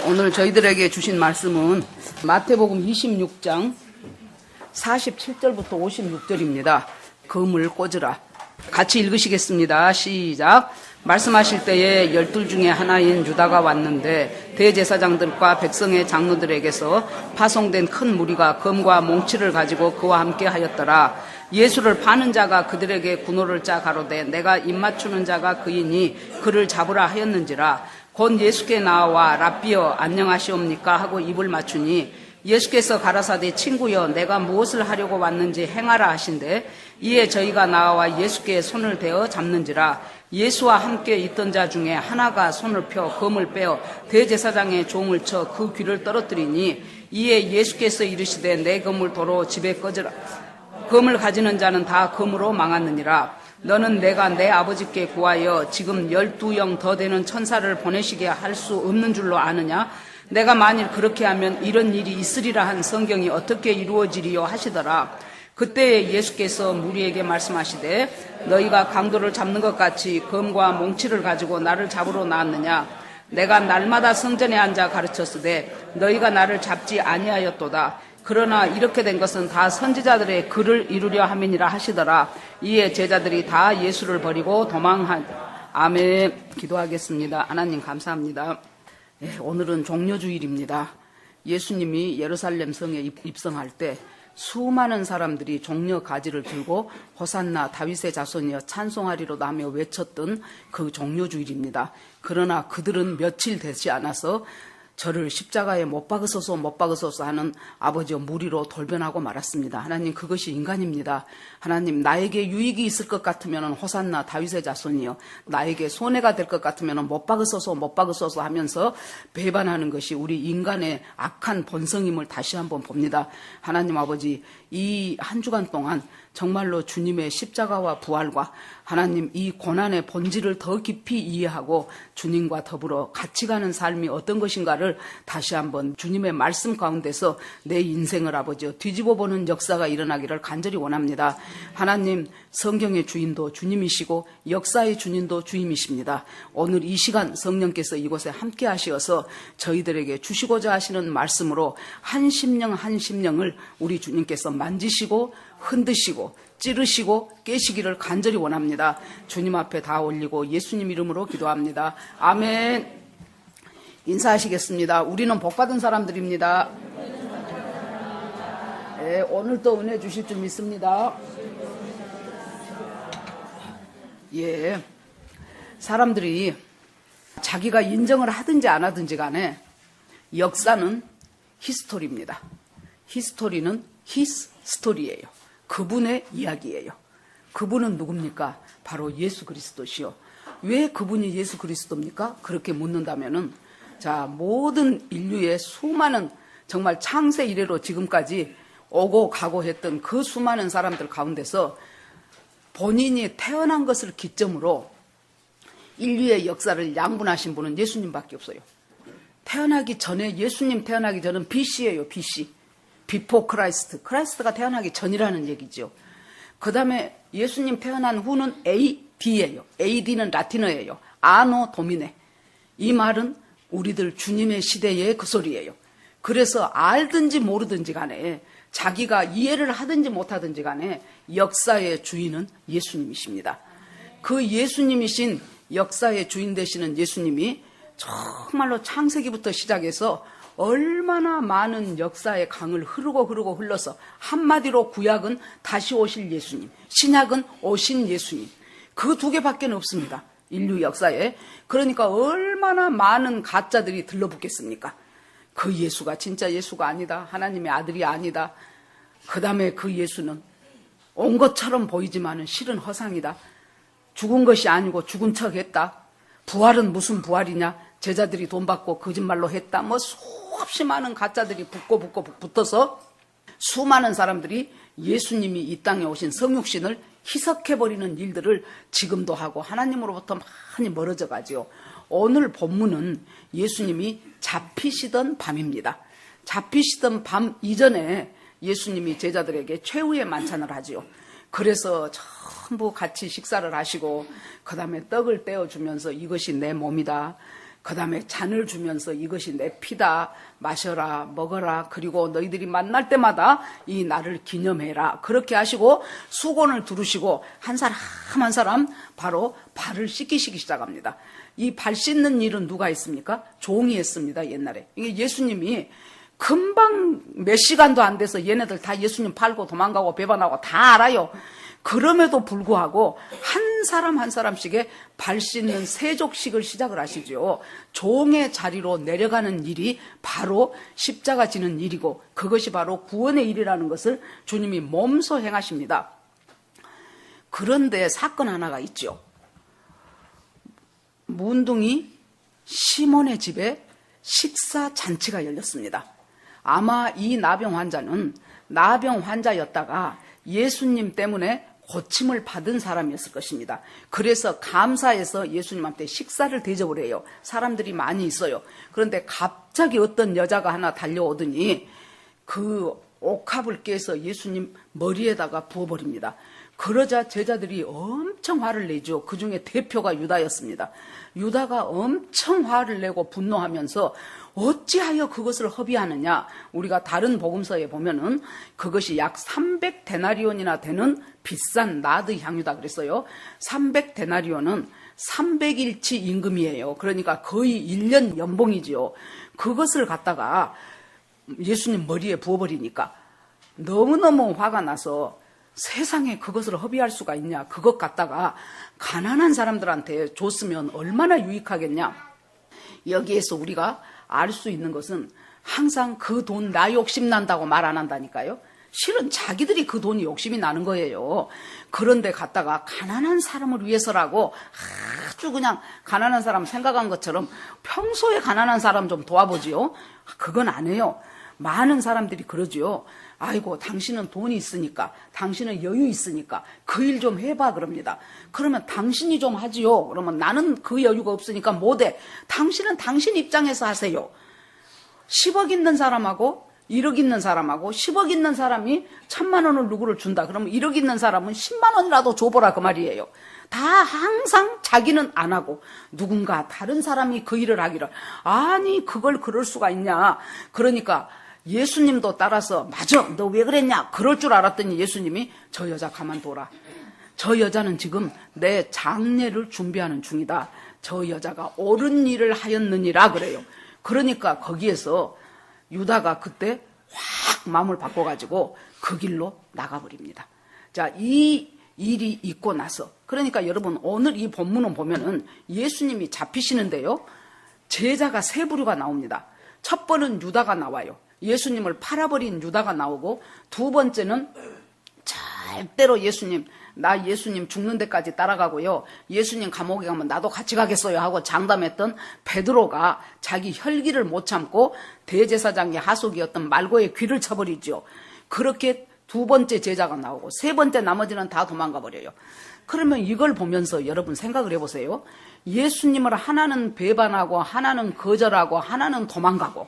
오늘 저희들에게 주신 말씀은 마태복음 26장 47절부터 56절입니다. 금을 꽂으라. 같이 읽으시겠습니다. 시작. 말씀하실 때에 12 중에 하나인 유다가 왔는데 대제사장들과 백성의 장로들에게서 파송된 큰 무리가 금과 몽치를 가지고 그와 함께 하였더라. 예수를 파는 자가 그들에게 군호를 짜 가로되 내가 입맞추는 자가 그이니 그를 잡으라 하였는지라. 곧 예수께 나와 랍비여 안녕하시옵니까 하고 입을 맞추니 예수께서 가라사대 친구여 내가 무엇을 하려고 왔는지 행하라 하신대. 이에 저희가 나와 예수께 손을 대어 잡는지라. 예수와 함께 있던 자 중에 하나가 손을 펴 금을 빼어 대제사장의 종을 쳐 그 귀를 떨어뜨리니 이에 예수께서 이르시되 내 금을 도로 집에 꺼져라. 금을 가지는 자는 다 금으로 망하느니라. 너는 내가 내 아버지께 구하여 지금 12영 더 되는 천사를 보내시게 할 수 없는 줄로 아느냐? 내가 만일 그렇게 하면 이런 일이 있으리라 한 성경이 어떻게 이루어지리요 하시더라. 그때 예수께서 무리에게 말씀하시되 너희가 강도를 잡는 것 같이 금과 몽치를 가지고 나를 잡으러 나왔느냐? 내가 날마다 성전에 앉아 가르쳤으되 너희가 나를 잡지 아니하였도다. 그러나 이렇게 된 것은 다 선지자들의 글을 이루려 함이니라 하시더라. 이에 제자들이 다 예수를 버리고 도망한. 아멘. 기도하겠습니다. 하나님 감사합니다. 오늘은 종려주일입니다. 예수님이 예루살렘 성에 입성할 때 수많은 사람들이 종려 가지를 들고 호산나 다윗의 자손이여 찬송하리로다 하며 외쳤던 그 종려주일입니다. 그러나 그들은 며칠 되지 않아서 저를 십자가에 못 박으소서 못 박으소서 하는 아버지의 무리로 돌변하고 말았습니다. 하나님 그것이 인간입니다. 하나님 나에게 유익이 있을 것 같으면 호산나 다윗의 자손이여 나에게 손해가 될 것 같으면 못 박으소서 못 박으소서 하면서 배반하는 것이 우리 인간의 악한 본성임을 다시 한번 봅니다. 하나님 아버지 이 한 주간 동안 정말로 주님의 십자가와 부활과 하나님 이 고난의 본질을 더 깊이 이해하고 주님과 더불어 같이 가는 삶이 어떤 것인가를 다시 한번 주님의 말씀 가운데서 내 인생을 아버지 뒤집어 보는 역사가 일어나기를 간절히 원합니다. 하나님 성경의 주인도 주님이시고 역사의 주님도 주님이십니다. 오늘 이 시간 성령께서 이곳에 함께 하시어서 저희들에게 주시고자 하시는 말씀으로 한 심령 한 심령을 우리 주님께서 만지시고 흔드시고 찌르시고 깨시기를 간절히 원합니다. 주님 앞에 다 올리고 예수님 이름으로 기도합니다. 아멘. 인사하시겠습니다. 우리는 복받은 사람들입니다. 네, 오늘도 은혜 주실 줄 믿습니다. 예, 사람들이 자기가 인정을 하든지 안 하든지 간에 역사는 히스토리입니다. 히스토리는 히스 스토리예요. 그분의 이야기예요. 그분은 누굽니까? 바로 예수 그리스도시요. 왜 그분이 예수 그리스도입니까? 그렇게 묻는다면은 자 모든 인류의 수많은 정말 창세 이래로 지금까지 오고 가고 했던 그 수많은 사람들 가운데서 본인이 태어난 것을 기점으로 인류의 역사를 양분하신 분은 예수님밖에 없어요. 태어나기 전에 예수님 태어나기 전은 BC예요. BC. 비포 크라이스트. 크라이스트가 태어나기 전이라는 얘기죠. 그 다음에 예수님 태어난 후는 AD예요. AD는 라틴어예요. 아노 도미네. 이 말은 우리들 주님의 시대의 그 소리예요. 그래서 알든지 모르든지 간에 자기가 이해를 하든지 못하든지 간에 역사의 주인은 예수님이십니다. 그 예수님이신 역사의 주인 되시는 예수님이 정말로 창세기부터 시작해서 얼마나 많은 역사의 강을 흐르고 흘러서 한마디로 구약은 다시 오실 예수님, 신약은 오신 예수님. 그 두 개밖에 없습니다. 인류 역사에. 그러니까 얼마나 많은 가짜들이 들러붙겠습니까? 그 예수가 진짜 예수가 아니다. 하나님의 아들이 아니다. 그 다음에 그 예수는 온 것처럼 보이지만은 실은 허상이다. 죽은 것이 아니고 죽은 척 했다. 부활은 무슨 부활이냐. 제자들이 돈 받고 거짓말로 했다. 뭐 수없이 많은 가짜들이 붙어서 수많은 사람들이 예수님이 이 땅에 오신 성육신을 희석해버리는 일들을 지금도 하고 하나님으로부터 많이 멀어져 가지요. 오늘 본문은 예수님이 잡히시던 밤입니다. 잡히시던 밤 이전에 예수님이 제자들에게 최후의 만찬을 하지요. 그래서 전부 같이 식사를 하시고 그 다음에 떡을 떼어주면서 이것이 내 몸이다. 그 다음에 잔을 주면서 이것이 내 피다, 마셔라, 먹어라, 그리고 너희들이 만날 때마다 이 날을 기념해라. 그렇게 하시고 수건을 두르시고 한 사람 한 사람 바로 발을 씻기시기 시작합니다. 이 발 씻는 일은 누가 했습니까? 종이 했습니다, 옛날에. 이게 예수님이 금방 몇 시간도 안 돼서 얘네들 다 예수님 팔고 도망가고 배반하고 다 알아요. 그럼에도 불구하고 한 사람 한 사람씩의 발 씻는 세족식을 시작을 하시죠. 종의 자리로 내려가는 일이 바로 십자가 지는 일이고 그것이 바로 구원의 일이라는 것을 주님이 몸소 행하십니다. 그런데 사건 하나가 있죠. 문둥이 시몬의 집에 식사 잔치가 열렸습니다. 아마 이 나병 환자는 나병 환자였다가 예수님 때문에 고침을 받은 사람이었을 것입니다. 그래서 감사해서 예수님한테 식사를 대접을 해요. 사람들이 많이 있어요. 그런데 갑자기 어떤 여자가 하나 달려오더니 그 옥합을 깨서 예수님 머리에다가 부어버립니다. 그러자 제자들이 엄청 화를 내죠. 그중에 대표가 유다였습니다. 유다가 엄청 화를 내고 분노하면서 어찌하여 그것을 허비하느냐. 우리가 다른 복음서에 보면은 그것이 약 300데나리온이나 되는 비싼 나드 향유다 그랬어요. 300데나리온은 300일치 임금이에요. 그러니까 거의 1년 연봉이지요. 그것을 갖다가 예수님 머리에 부어버리니까 너무너무 화가 나서 세상에 그것을 허비할 수가 있냐. 그것 갖다가 가난한 사람들한테 줬으면 얼마나 유익하겠냐. 여기에서 우리가 알 수 있는 것은 항상 그 돈 나 욕심 난다고 말 안 한다니까요. 실은 자기들이 그 돈이 욕심이 나는 거예요. 그런데 갖다가 가난한 사람을 위해서라고 아주 그냥 가난한 사람 생각한 것처럼 평소에 가난한 사람 좀 도와보지요. 그건 안 해요. 많은 사람들이 그러지요. 아이고 당신은 돈이 있으니까, 당신은 여유 있으니까 그 일 좀 해봐 그럽니다. 그러면 당신이 좀 하지요. 그러면 나는 그 여유가 없으니까 못해. 당신은 당신 입장에서 하세요. 10억 있는 사람하고 1억 있는 사람하고 10억 있는 사람이 1000만 원을 누구를 준다. 그러면 1억 있는 사람은 10만 원이라도 줘보라 그 말이에요. 다 항상 자기는 안 하고 누군가 다른 사람이 그 일을 하기를. 아니 그걸 그럴 수가 있냐. 그러니까 예수님도 따라서 맞아 너 왜 그랬냐 그럴 줄 알았더니 예수님이 저 여자 가만둬라. 저 여자는 지금 내 장례를 준비하는 중이다. 저 여자가 옳은 일을 하였느니라 그래요. 그러니까 거기에서 유다가 그때 확 마음을 바꿔가지고 그 길로 나가버립니다. 자, 이 일이 있고 나서 그러니까 여러분 오늘 이 본문을 보면은 예수님이 잡히시는데요. 제자가 세 부류가 나옵니다. 첫 번은 유다가 나와요. 예수님을 팔아버린 유다가 나오고 두 번째는 절대로 나 예수님 죽는 데까지 따라가고요. 예수님 감옥에 가면 나도 같이 가겠어요 하고 장담했던 베드로가 자기 혈기를 못 참고 대제사장의 하속이었던 말고의 귀를 쳐버리죠. 그렇게 두 번째 제자가 나오고 세 번째 나머지는 다 도망가 버려요. 그러면 이걸 보면서 여러분 생각을 해보세요. 예수님을 하나는 배반하고 하나는 거절하고 하나는 도망가고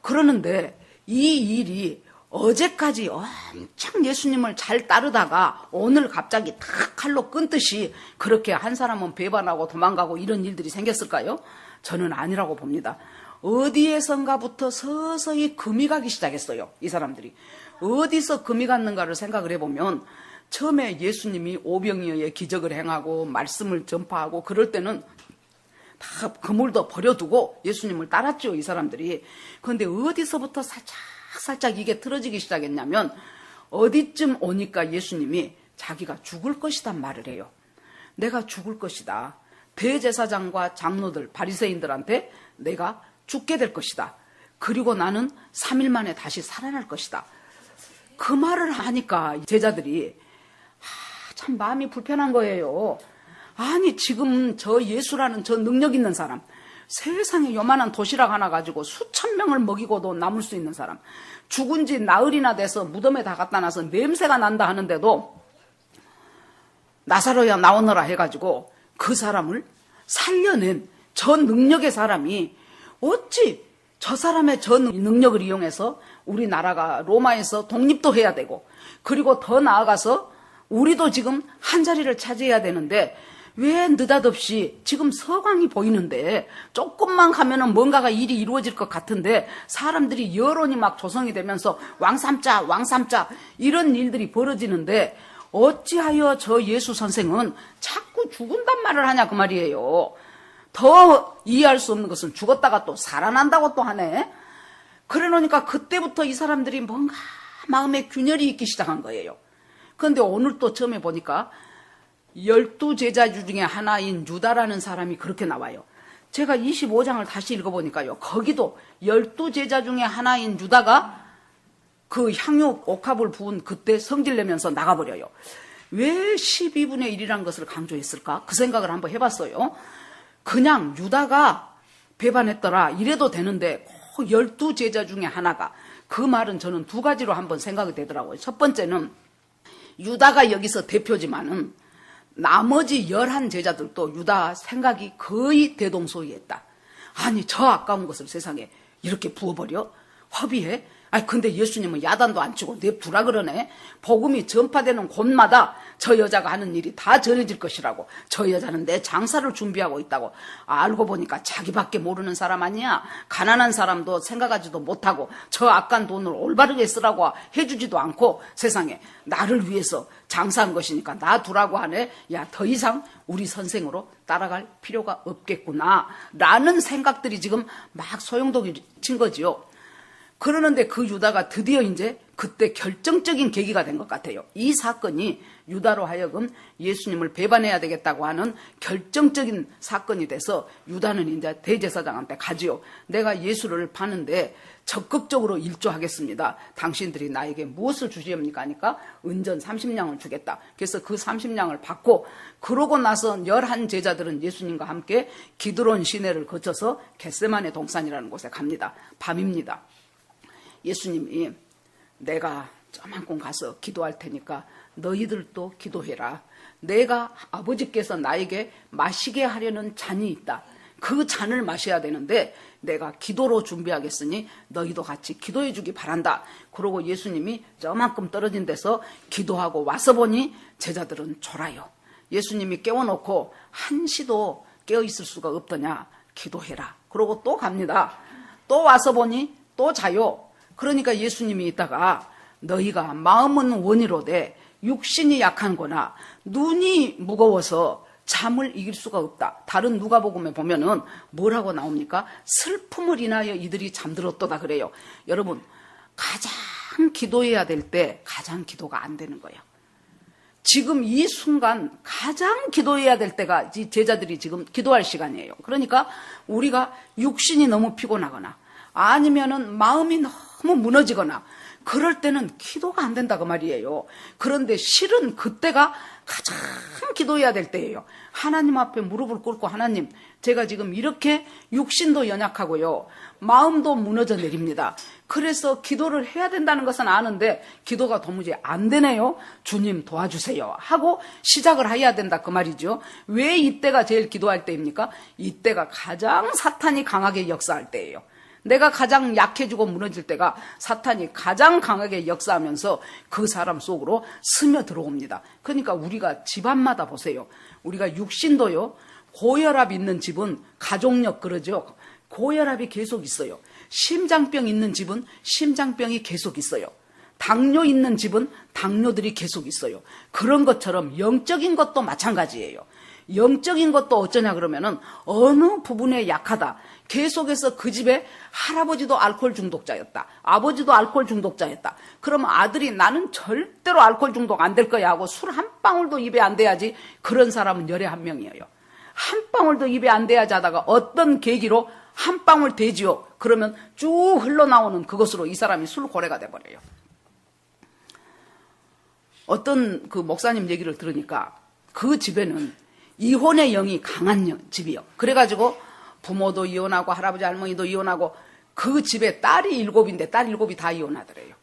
그러는데 이 일이 어제까지 엄청 예수님을 잘 따르다가 오늘 갑자기 탁 칼로 끊듯이 그렇게 한 사람은 배반하고 도망가고 이런 일들이 생겼을까요? 저는 아니라고 봅니다. 어디에선가부터 서서히 금이 가기 시작했어요. 이 사람들이. 어디서 금이 갔는가를 생각을 해보면 처음에 예수님이 오병이어의 기적을 행하고 말씀을 전파하고 그럴 때는 다 그물도 버려두고 예수님을 따랐죠. 이 사람들이. 그런데 어디서부터 살짝 이게 틀어지기 시작했냐면 어디쯤 오니까 예수님이 자기가 죽을 것이란 말을 해요. 내가 죽을 것이다. 대제사장과 장로들, 바리새인들한테 내가 죽게 될 것이다. 그리고 나는 3일 만에 다시 살아날 것이다. 그 말을 하니까 제자들이 참 마음이 불편한 거예요. 아니 지금 저 예수라는 저 능력 있는 사람, 세상에 요만한 도시락 하나 가지고 수천 명을 먹이고도 남을 수 있는 사람, 죽은 지 나흘이나 돼서 무덤에 다 갖다 놔서 냄새가 난다 하는데도 나사로야 나오너라 해가지고 그 사람을 살려낸 저 능력의 사람이 어찌 저 사람의 저 능력을 이용해서 우리나라가 로마에서 독립도 해야 되고 그리고 더 나아가서 우리도 지금 한 자리를 차지해야 되는데 왜 느닷없이 지금 서광이 보이는데 조금만 가면은 뭔가가 일이 이루어질 것 같은데 사람들이 여론이 막 조성이 되면서 왕삼자 왕삼자 이런 일들이 벌어지는데 어찌하여 저 예수 선생은 자꾸 죽은단 말을 하냐 그 말이에요. 더 이해할 수 없는 것은 죽었다가 또 살아난다고 또 하네. 그래 놓으니까 그때부터 이 사람들이 뭔가 마음에 균열이 있기 시작한 거예요. 그런데 오늘 또 처음에 보니까 12제자 중에 하나인 유다라는 사람이 그렇게 나와요. 제가 25장을 다시 읽어보니까요. 거기도 12제자 중에 하나인 유다가 그 향유 옥합을 부은 그때 성질내면서 나가버려요. 왜 12분의 1이라는 것을 강조했을까? 그 생각을 한번 해봤어요. 그냥 유다가 배반했더라 이래도 되는데 12제자 중에 하나가, 그 말은 저는 두 가지로 한번 생각이 되더라고요. 첫 번째는 유다가 여기서 대표지만은 나머지 11제자들도 유다 생각이 거의 대동소이했다. 아니 저 아까운 것을 세상에 이렇게 부어버려? 허비해? 아니 근데 예수님은 야단도 안 치고 냅두라 그러네. 복음이 전파되는 곳마다 저 여자가 하는 일이 다 전해질 것이라고. 저 여자는 내 장사를 준비하고 있다고. 알고 보니까 자기밖에 모르는 사람 아니야. 가난한 사람도 생각하지도 못하고 저 악한 돈을 올바르게 쓰라고 해주지도 않고 세상에 나를 위해서 장사한 것이니까 놔두라고 하네. 야, 더 이상 우리 선생으로 따라갈 필요가 없겠구나 라는 생각들이 지금 막 소용돌이 친 거지요. 그러는데 그 유다가 드디어 이제 그때 결정적인 계기가 된 것 같아요. 이 사건이 유다로 하여금 예수님을 배반해야 되겠다고 하는 결정적인 사건이 돼서 유다는 이제 대제사장한테 가지요. 내가 예수를 파는데 적극적으로 일조하겠습니다. 당신들이 나에게 무엇을 주시옵니까? 하니까 은전 30냥을 주겠다. 그래서 그 30냥을 받고 그러고 나서 11제자들은 예수님과 함께 기드론 시내를 거쳐서 겟세마네 동산이라는 곳에 갑니다. 밤입니다. 예수님이 내가 저만큼 가서 기도할 테니까 너희들도 기도해라. 내가 아버지께서 나에게 마시게 하려는 잔이 있다. 그 잔을 마셔야 되는데 내가 기도로 준비하겠으니 너희도 같이 기도해 주기 바란다. 그러고 예수님이 저만큼 떨어진 데서 기도하고 와서 보니 제자들은 졸아요. 예수님이 깨워놓고 한시도 깨어있을 수가 없더냐. 기도해라. 그러고 또 갑니다. 또 와서 보니 또 자요. 그러니까 예수님이 있다가 너희가 마음은 원이로되 육신이 약한거나 눈이 무거워서 잠을 이길 수가 없다. 다른 누가복음에 보면은 뭐라고 나옵니까? 슬픔을 인하여 이들이 잠들었도다 그래요. 여러분 가장 기도해야 될 때 가장 기도가 안 되는 거예요. 지금 이 순간 가장 기도해야 될 때가 제자들이 지금 기도할 시간이에요. 그러니까 우리가 육신이 너무 피곤하거나 아니면은 마음이 너무 무너지거나 그럴 때는 기도가 안 된다 그 말이에요. 그런데 실은 그때가 가장 기도해야 될 때예요. 하나님 앞에 무릎을 꿇고 하나님 제가 지금 이렇게 육신도 연약하고요. 마음도 무너져 내립니다. 그래서 기도를 해야 된다는 것은 아는데 기도가 도무지 안 되네요. 주님 도와주세요 하고 시작을 해야 된다 그 말이죠. 왜 이때가 제일 기도할 때입니까? 이때가 가장 사탄이 강하게 역사할 때예요. 내가 가장 약해지고 무너질 때가 사탄이 가장 강하게 역사하면서 그 사람 속으로 스며들어옵니다. 그러니까 우리가 집안마다 보세요. 우리가 육신도요. 고혈압 있는 집은 가족력 그러죠. 고혈압이 계속 있어요. 심장병 있는 집은 심장병이 계속 있어요. 당뇨 있는 집은 당뇨들이 계속 있어요. 그런 것처럼 영적인 것도 마찬가지예요. 영적인 것도 어쩌냐 그러면은 어느 부분에 약하다. 계속해서 그 집에 할아버지도 알코올 중독자였다. 아버지도 알코올 중독자였다. 그러면 아들이 나는 절대로 알코올 중독 안 될 거야 하고 술 한 방울도 입에 안 대야지. 그런 사람은 열에 한 명이에요. 한 방울도 입에 안 대야지 하다가 어떤 계기로 한 방울 대지요. 그러면 쭉 흘러나오는 그것으로 이 사람이 술고래가 돼버려요. 어떤 그 목사님 얘기를 들으니까 그 집에는 이혼의 영이 강한 집이요. 그래가지고 부모도 이혼하고 할아버지 할머니도 이혼하고 그 집에 딸이 7인데 딸 7이 다 이혼하더래요.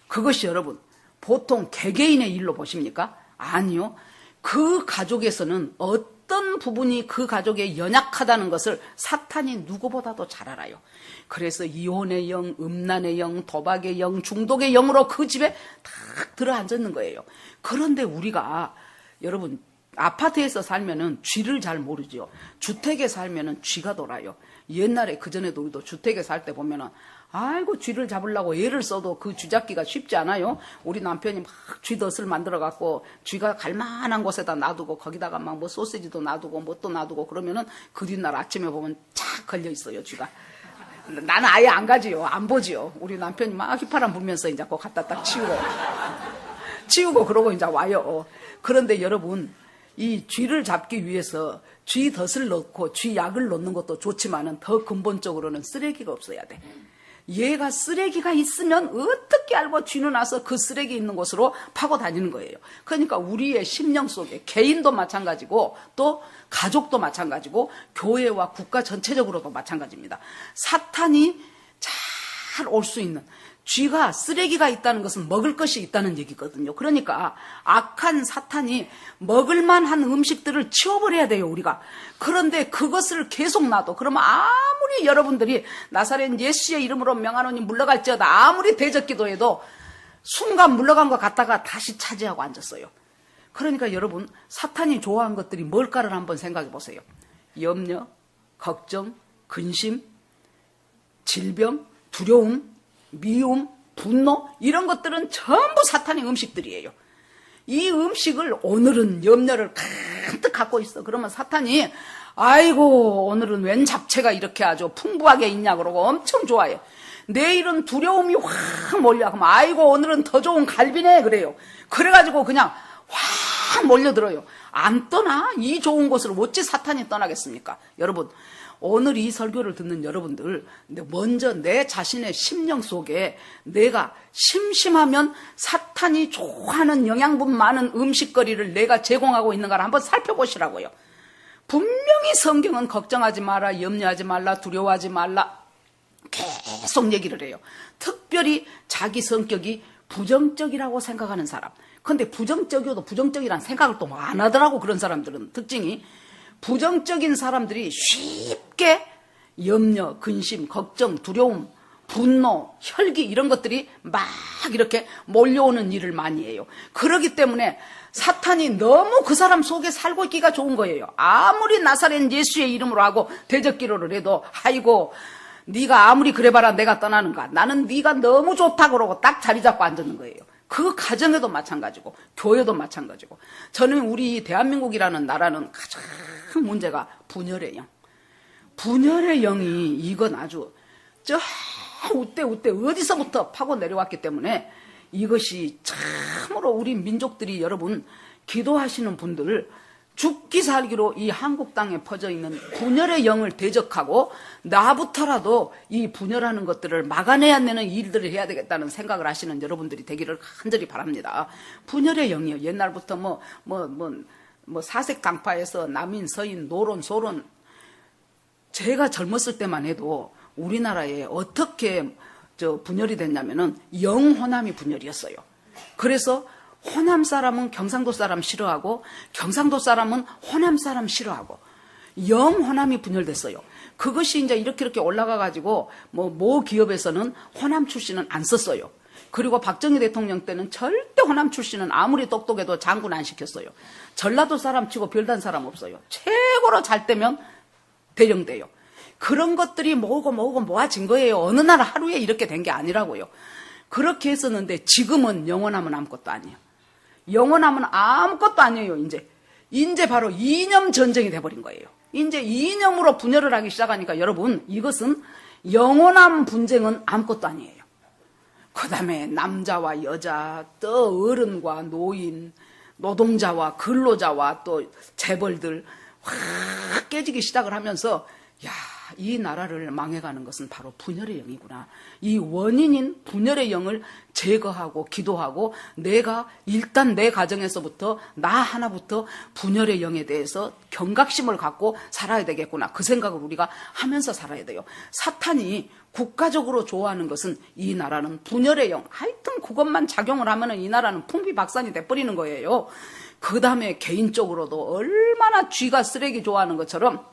그것이 여러분 보통 개개인의 일로 보십니까? 아니요. 그 가족에서는 어떤 부분이 그 가족에 연약하다는 것을 사탄이 누구보다도 잘 알아요. 그래서 이혼의 영, 음란의 영, 도박의 영, 중독의 영으로 그 집에 탁 들어앉았는 거예요. 그런데 우리가 여러분 아파트에서 살면은 쥐를 잘 모르죠. 주택에 살면은 쥐가 돌아요. 옛날에 그전에도 우리도 주택에 살 때 보면은 아이고 쥐를 잡으려고 애를 써도 그 쥐 잡기가 쉽지 않아요. 우리 남편이 막 쥐덫을 만들어 갖고 쥐가 갈만한 곳에다 놔두고 거기다가 막 뭐 소시지도 놔두고 뭣도 놔두고 그러면은 그 뒷날 아침에 보면 착 걸려 있어요, 쥐가. 나는 아예 안 가지요. 안 보지요. 우리 남편이 막 휘파람 불면서 이제 그거 갖다 딱 치우고 그러고 이제 와요. 그런데 여러분, 이 쥐를 잡기 위해서 쥐 덫을 넣고 쥐 약을 넣는 것도 좋지만은 더 근본적으로는 쓰레기가 없어야 돼. 얘가 쓰레기가 있으면 어떻게 알고 쥐는 와서 그 쓰레기 있는 곳으로 파고 다니는 거예요. 그러니까 우리의 심령 속에 개인도 마찬가지고 또 가족도 마찬가지고 교회와 국가 전체적으로도 마찬가지입니다. 사탄이 잘 올 수 있는, 쥐가 쓰레기가 있다는 것은 먹을 것이 있다는 얘기거든요. 그러니까 악한 사탄이 먹을 만한 음식들을 치워버려야 돼요, 우리가. 그런데 그것을 계속 놔둬. 그러면 아무리 여러분들이 나사렛 예수의 이름으로 명하노니 물러갈지어다 아무리 대적 기도해도 순간 물러간 것 같다가 다시 차지하고 앉았어요. 그러니까 여러분, 사탄이 좋아하는 것들이 뭘까를 한번 생각해 보세요. 염려, 걱정, 근심, 질병, 두려움, 미움, 분노, 이런 것들은 전부 사탄의 음식들이에요. 이 음식을 오늘은 염려를 가득 갖고 있어. 그러면 사탄이 아이고 오늘은 웬 잡채가 이렇게 아주 풍부하게 있냐 그러고 엄청 좋아해요. 내일은 두려움이 확 몰려. 그럼 아이고 오늘은 더 좋은 갈비네 그래요. 그래가지고 그냥 확 몰려들어요. 안 떠나? 이 좋은 곳을 어찌 사탄이 떠나겠습니까? 여러분, 오늘 이 설교를 듣는 여러분들, 먼저 내 자신의 심령 속에 내가 심심하면 사탄이 좋아하는 영양분 많은 음식거리를 내가 제공하고 있는가를 한번 살펴보시라고요. 분명히 성경은 걱정하지 마라, 염려하지 말라, 두려워하지 말라 계속 얘기를 해요. 특별히 자기 성격이 부정적이라고 생각하는 사람. 근데 부정적이어도 부정적이란 생각을 또 안 하더라고. 그런 사람들은 특징이 부정적인 사람들이 쉽게 염려, 근심, 걱정, 두려움, 분노, 혈기 이런 것들이 막 이렇게 몰려오는 일을 많이 해요. 그렇기 때문에 사탄이 너무 그 사람 속에 살고 있기가 좋은 거예요. 아무리 나사렛 예수의 이름으로 하고 대적 기도를 해도 아이고 네가 아무리 그래봐라 내가 떠나는가. 나는 네가 너무 좋다 그러고 딱 자리 잡고 앉는 거예요. 그 가정에도 마찬가지고 교회도 마찬가지고. 저는 우리 대한민국이라는 나라는 가장 문제가 분열의 영. 분열의 영이 이건 아주 저 우때 어디서부터 파고 내려왔기 때문에 이것이 참으로 우리 민족들이 여러분 기도하시는 분들 죽기 살기로 이 한국 땅에 퍼져 있는 분열의 영을 대적하고 나부터라도 이 분열하는 것들을 막아내야 되는 일들을 해야 되겠다는 생각을 하시는 여러분들이 되기를 간절히 바랍니다. 분열의 영이요. 옛날부터 사색 당파에서 남인, 서인, 노론, 소론. 제가 젊었을 때만 해도 우리나라에 어떻게 분열이 됐냐면은 영호남이 분열이었어요. 그래서 호남 사람은 경상도 사람 싫어하고 경상도 사람은 호남 사람 싫어하고 영호남이 분열됐어요. 그것이 이제 이렇게 올라가가지고 모 기업에서는 호남 출신은 안 썼어요. 그리고 박정희 대통령 때는 절대 호남 출신은 아무리 똑똑해도 장군 안 시켰어요. 전라도 사람 치고 별단 사람 없어요. 최고로 잘 되면 대령돼요. 그런 것들이 모아진 거예요. 어느 날 하루에 이렇게 된 게 아니라고요. 그렇게 했었는데 지금은 영원하면 아무것도 아니에요. 영원하면 아무것도 아니에요. 이제 바로 이념 전쟁이 돼버린 거예요. 이제 이념으로 분열을 하기 시작하니까 여러분 이것은 영원한 분쟁은 아무것도 아니에요. 그 다음에 남자와 여자, 또 어른과 노인, 노동자와 근로자와 또 재벌들 확 깨지기 시작을 하면서 이 나라를 망해가는 것은 바로 분열의 영이구나. 이 원인인 분열의 영을 제거하고 기도하고 내가 일단 내 가정에서부터 나 하나부터 분열의 영에 대해서 경각심을 갖고 살아야 되겠구나. 그 생각을 우리가 하면서 살아야 돼요. 사탄이 국가적으로 좋아하는 것은 이 나라는 분열의 영. 하여튼 그것만 작용을 하면은 이 나라는 풍비박산이 돼버리는 거예요. 그 다음에 개인적으로도 얼마나 쥐가 쓰레기 좋아하는 것처럼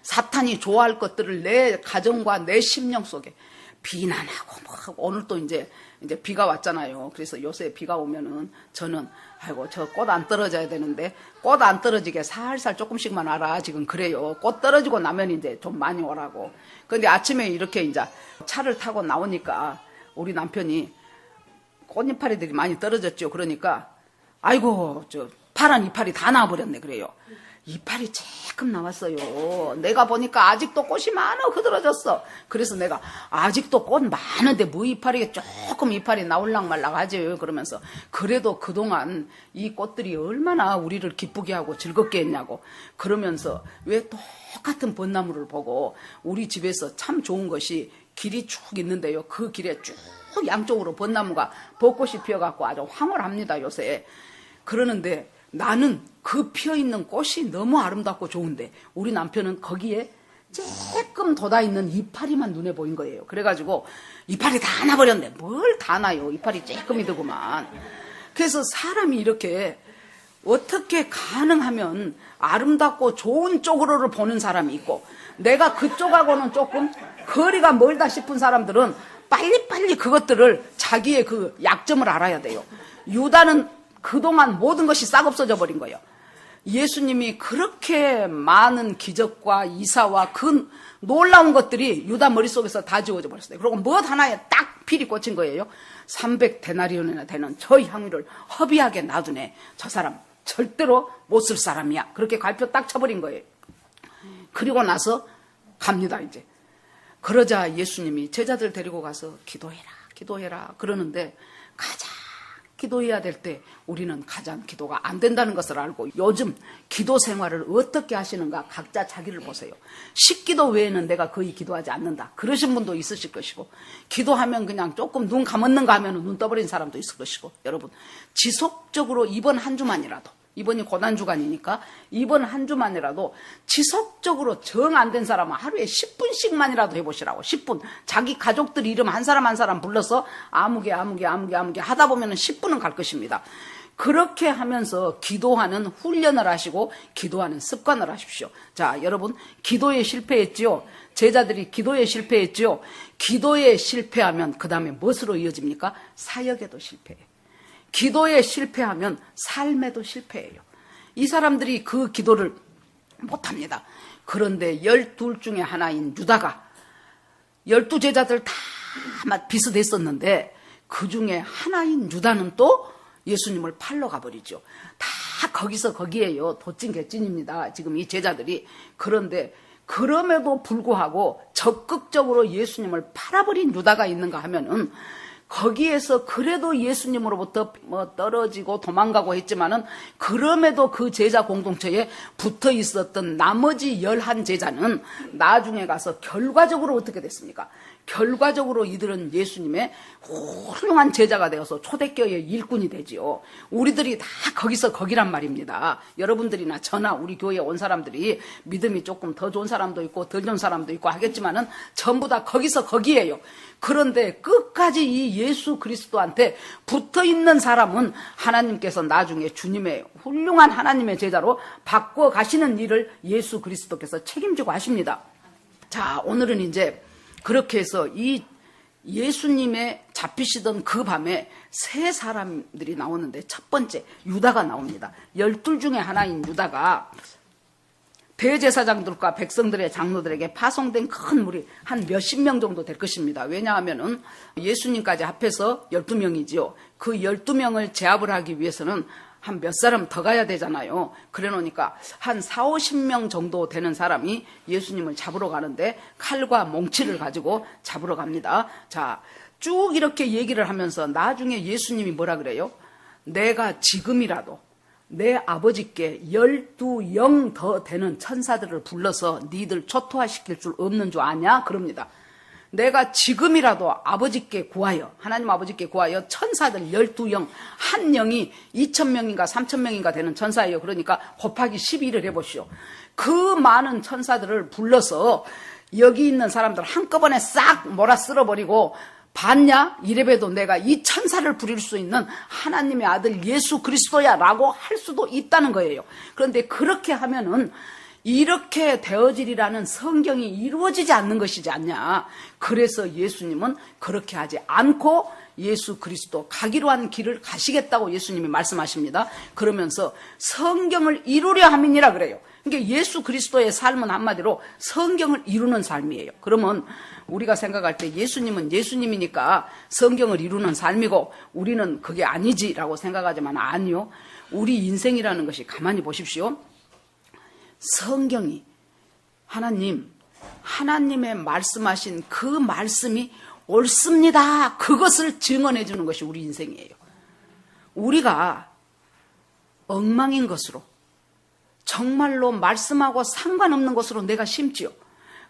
사탄이 좋아할 것들을 내 가정과 내 심령 속에 비난하고 뭐 하고 오늘 또 이제 비가 왔잖아요. 그래서 요새 비가 오면은 저는 아이고 저 꽃 안 떨어져야 되는데 꽃 안 떨어지게 살살 조금씩만 와라 지금 그래요. 꽃 떨어지고 나면 이제 좀 많이 오라고. 근데 아침에 이렇게 이제 차를 타고 나오니까 우리 남편이 꽃이파리들이 많이 떨어졌죠. 그러니까 아이고 저 파란 이파리 다 나와버렸네 그래요. 이파리 조금 나왔어요. 내가 보니까 아직도 꽃이 많아 흐드러졌어. 그래서 내가 아직도 꽃 많은데 뭐 이파리가 조금 이파리 나올랑 말랑 하지 그러면서 그래도 그동안 이 꽃들이 얼마나 우리를 기쁘게 하고 즐겁게 했냐고 그러면서 왜 똑같은 벚나무를 보고 우리 집에서 참 좋은 것이 길이 쭉 있는데요. 그 길에 쭉 양쪽으로 벚나무가 벚꽃이 피어갖고 아주 황홀합니다 요새. 그러는데 나는 그 피어있는 꽃이 너무 아름답고 좋은데 우리 남편은 거기에 조금 돋아있는 이파리만 눈에 보인 거예요. 그래가지고 이파리 다 나버렸네. 뭘 다 나요. 이파리 조금이더구만. 그래서 사람이 이렇게 어떻게 가능하면 아름답고 좋은 쪽으로를 보는 사람이 있고 내가 그쪽하고는 조금 거리가 멀다 싶은 사람들은 빨리빨리 그것들을 자기의 그 약점을 알아야 돼요. 유다는 그동안 모든 것이 싹 없어져 버린 거예요. 예수님이 그렇게 많은 기적과 이사와 그 놀라운 것들이 유다 머릿속에서 다 지워져 버렸어요. 그리고 무엇 하나에 딱 필이 꽂힌 거예요. 300데나리온이나 되는 저 향유를 허비하게 놔두네. 저 사람 절대로 못 쓸 사람이야. 그렇게 갈표 딱 쳐버린 거예요. 그리고 나서 갑니다 이제. 그러자 예수님이 제자들 데리고 가서 기도해라 그러는데 가장 기도해야 될 때 우리는 가장 기도가 안 된다는 것을 알고 요즘 기도 생활을 어떻게 하시는가 각자 자기를 보세요. 식기도 외에는 내가 거의 기도하지 않는다. 그러신 분도 있으실 것이고 기도하면 그냥 조금 눈 감았는가 하면 눈 떠버린 사람도 있을 것이고 여러분 지속적으로 이번 한 주만이라도 이번이 고난주간이니까 이번 한 주만이라도 지속적으로 정 안 된 사람은 하루에 10분씩만이라도 해보시라고. 10분. 자기 가족들 이름 한 사람 한 사람 불러서 아무개 하다 보면 10분은 갈 것입니다. 그렇게 하면서 기도하는 훈련을 하시고 기도하는 습관을 하십시오. 자, 여러분 기도에 실패했지요. 제자들이 기도에 실패했지요. 기도에 실패하면 그 다음에 무엇으로 이어집니까? 사역에도 실패해요. 기도에 실패하면 삶에도 실패해요. 이 사람들이 그 기도를 못합니다. 그런데 12 중에 하나인 유다가 12제자들 다 비슷했었는데 그 중에 하나인 유다는 또 예수님을 팔러 가버리죠. 다 거기에요. 도찐개찐입니다. 지금 이 제자들이. 그런데 그럼에도 불구하고 적극적으로 예수님을 팔아버린 유다가 있는가 하면은 거기에서 그래도 예수님으로부터 떨어지고 도망가고 했지만은 그럼에도 그 제자 공동체에 붙어 있었던 나머지 11제자는 나중에 가서 결과적으로 어떻게 됐습니까? 결과적으로 이들은 예수님의 훌륭한 제자가 되어서 초대교회의 일꾼이 되지요. 우리들이 다 거기서 거기란 말입니다. 여러분들이나 저나 우리 교회에 온 사람들이 믿음이 조금 더 좋은 사람도 있고 덜 좋은 사람도 있고 하겠지만은 전부 다 거기서 거기에요. 그런데 끝까지 이 예수 그리스도한테 붙어있는 사람은 하나님께서 나중에 주님의 훌륭한 하나님의 제자로 바꿔 가시는 일을 예수 그리스도께서 책임지고 하십니다. 자, 오늘은 이제 그렇게 해서 이 예수님의 잡히시던 그 밤에 세 사람들이 나오는데 첫 번째 유다가 나옵니다. 12 중에 하나인 유다가 대제사장들과 백성들의 장로들에게 파송된 큰 무리 한 몇십 명 정도 될 것입니다. 왜냐하면은 예수님까지 합해서 12명이지요. 그 12명을 제압을 하기 위해서는 한 몇 사람 더 가야 되잖아요. 그래 놓으니까 한 4, 50명 정도 되는 사람이 예수님을 잡으러 가는데 칼과 몽치를 가지고 잡으러 갑니다. 자, 쭉 이렇게 얘기를 하면서 나중에 예수님이 뭐라 그래요? 내가 지금이라도 내 아버지께 12영 더 되는 천사들을 불러서 니들 초토화시킬 줄 없는 줄 아냐? 그럽니다. 내가 지금이라도 아버지께 구하여 하나님 아버지께 구하여 천사들 12영 한 영이 2,000명인가 3,000명인가 되는 천사예요. 그러니까 곱하기 12를 해보시오. 그 많은 천사들을 불러서 여기 있는 사람들 한꺼번에 싹 몰아 쓸어버리고 봤냐? 이래봬도 내가 이 천사를 부릴 수 있는 하나님의 아들 예수 그리스도야 라고 할 수도 있다는 거예요. 그런데 그렇게 하면은 이렇게 되어지리라는 성경이 이루어지지 않는 것이지 않냐. 그래서 예수님은 그렇게 하지 않고 예수 그리스도 가기로 한 길을 가시겠다고 예수님이 말씀하십니다. 그러면서 성경을 이루려 함이니라 그래요. 그러니까 예수 그리스도의 삶은 한마디로 성경을 이루는 삶이에요. 그러면 우리가 생각할 때 예수님은 예수님이니까 성경을 이루는 삶이고 우리는 그게 아니지라고 생각하지만 아니요. 우리 인생이라는 것이 가만히 보십시오. 성경이 하나님의 말씀하신 그 말씀이 옳습니다. 그것을 증언해 주는 것이 우리 인생이에요. 우리가 엉망인 것으로 정말로 말씀하고 상관없는 것으로 내가 심지요.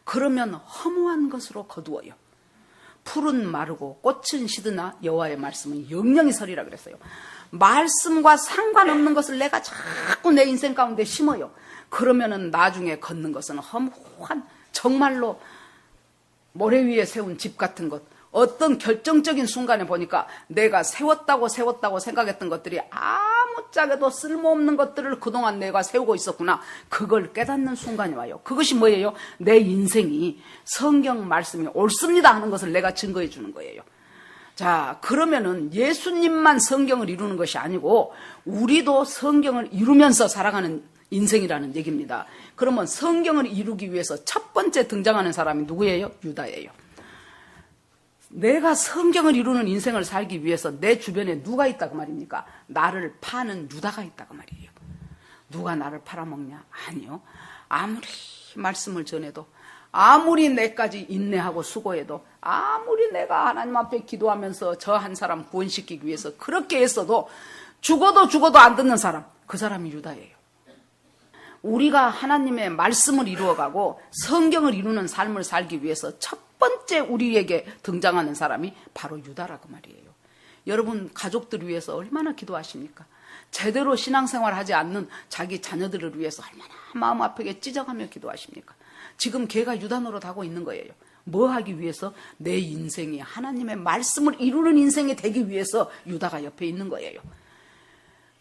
그러면 허무한 것으로 거두어요. 풀은 마르고 꽃은 시드나 여호와의 말씀은 영영이 서리라 그랬어요. 말씀과 상관없는 것을 내가 자꾸 내 인생 가운데 심어요. 그러면은 나중에 걷는 것은 허무한 정말로 모래 위에 세운 집 같은 것. 어떤 결정적인 순간에 보니까 내가 세웠다고 생각했던 것들이 아무짝에도 쓸모없는 것들을 그동안 내가 세우고 있었구나. 그걸 깨닫는 순간이 와요. 그것이 뭐예요? 내 인생이 성경 말씀이 옳습니다 하는 것을 내가 증거해 주는 거예요. 자, 그러면은 예수님만 성경을 이루는 것이 아니고 우리도 성경을 이루면서 살아가는 인생이라는 얘기입니다. 그러면 성경을 이루기 위해서 첫 번째 등장하는 사람이 누구예요? 유다예요. 내가 성경을 이루는 인생을 살기 위해서 내 주변에 누가 있다고 말입니까? 나를 파는 유다가 있다고 말이에요. 누가 나를 팔아먹냐? 아니요. 아무리 말씀을 전해도, 아무리 내까지 인내하고 수고해도, 아무리 내가 하나님 앞에 기도하면서 저 한 사람 구원시키기 위해서 그렇게 했어도 죽어도 안 듣는 사람, 그 사람이 유다예요. 우리가 하나님의 말씀을 이루어가고 성경을 이루는 삶을 살기 위해서 첫 번째 우리에게 등장하는 사람이 바로 유다라고 말이에요. 여러분 가족들을 위해서 얼마나 기도하십니까? 제대로 신앙생활 하지 않는 자기 자녀들을 위해서 얼마나 마음 아프게 찢어가며 기도하십니까? 지금 걔가 유다 노릇하고 있는 거예요. 뭐 하기 위해서? 내 인생이 하나님의 말씀을 이루는 인생이 되기 위해서 유다가 옆에 있는 거예요.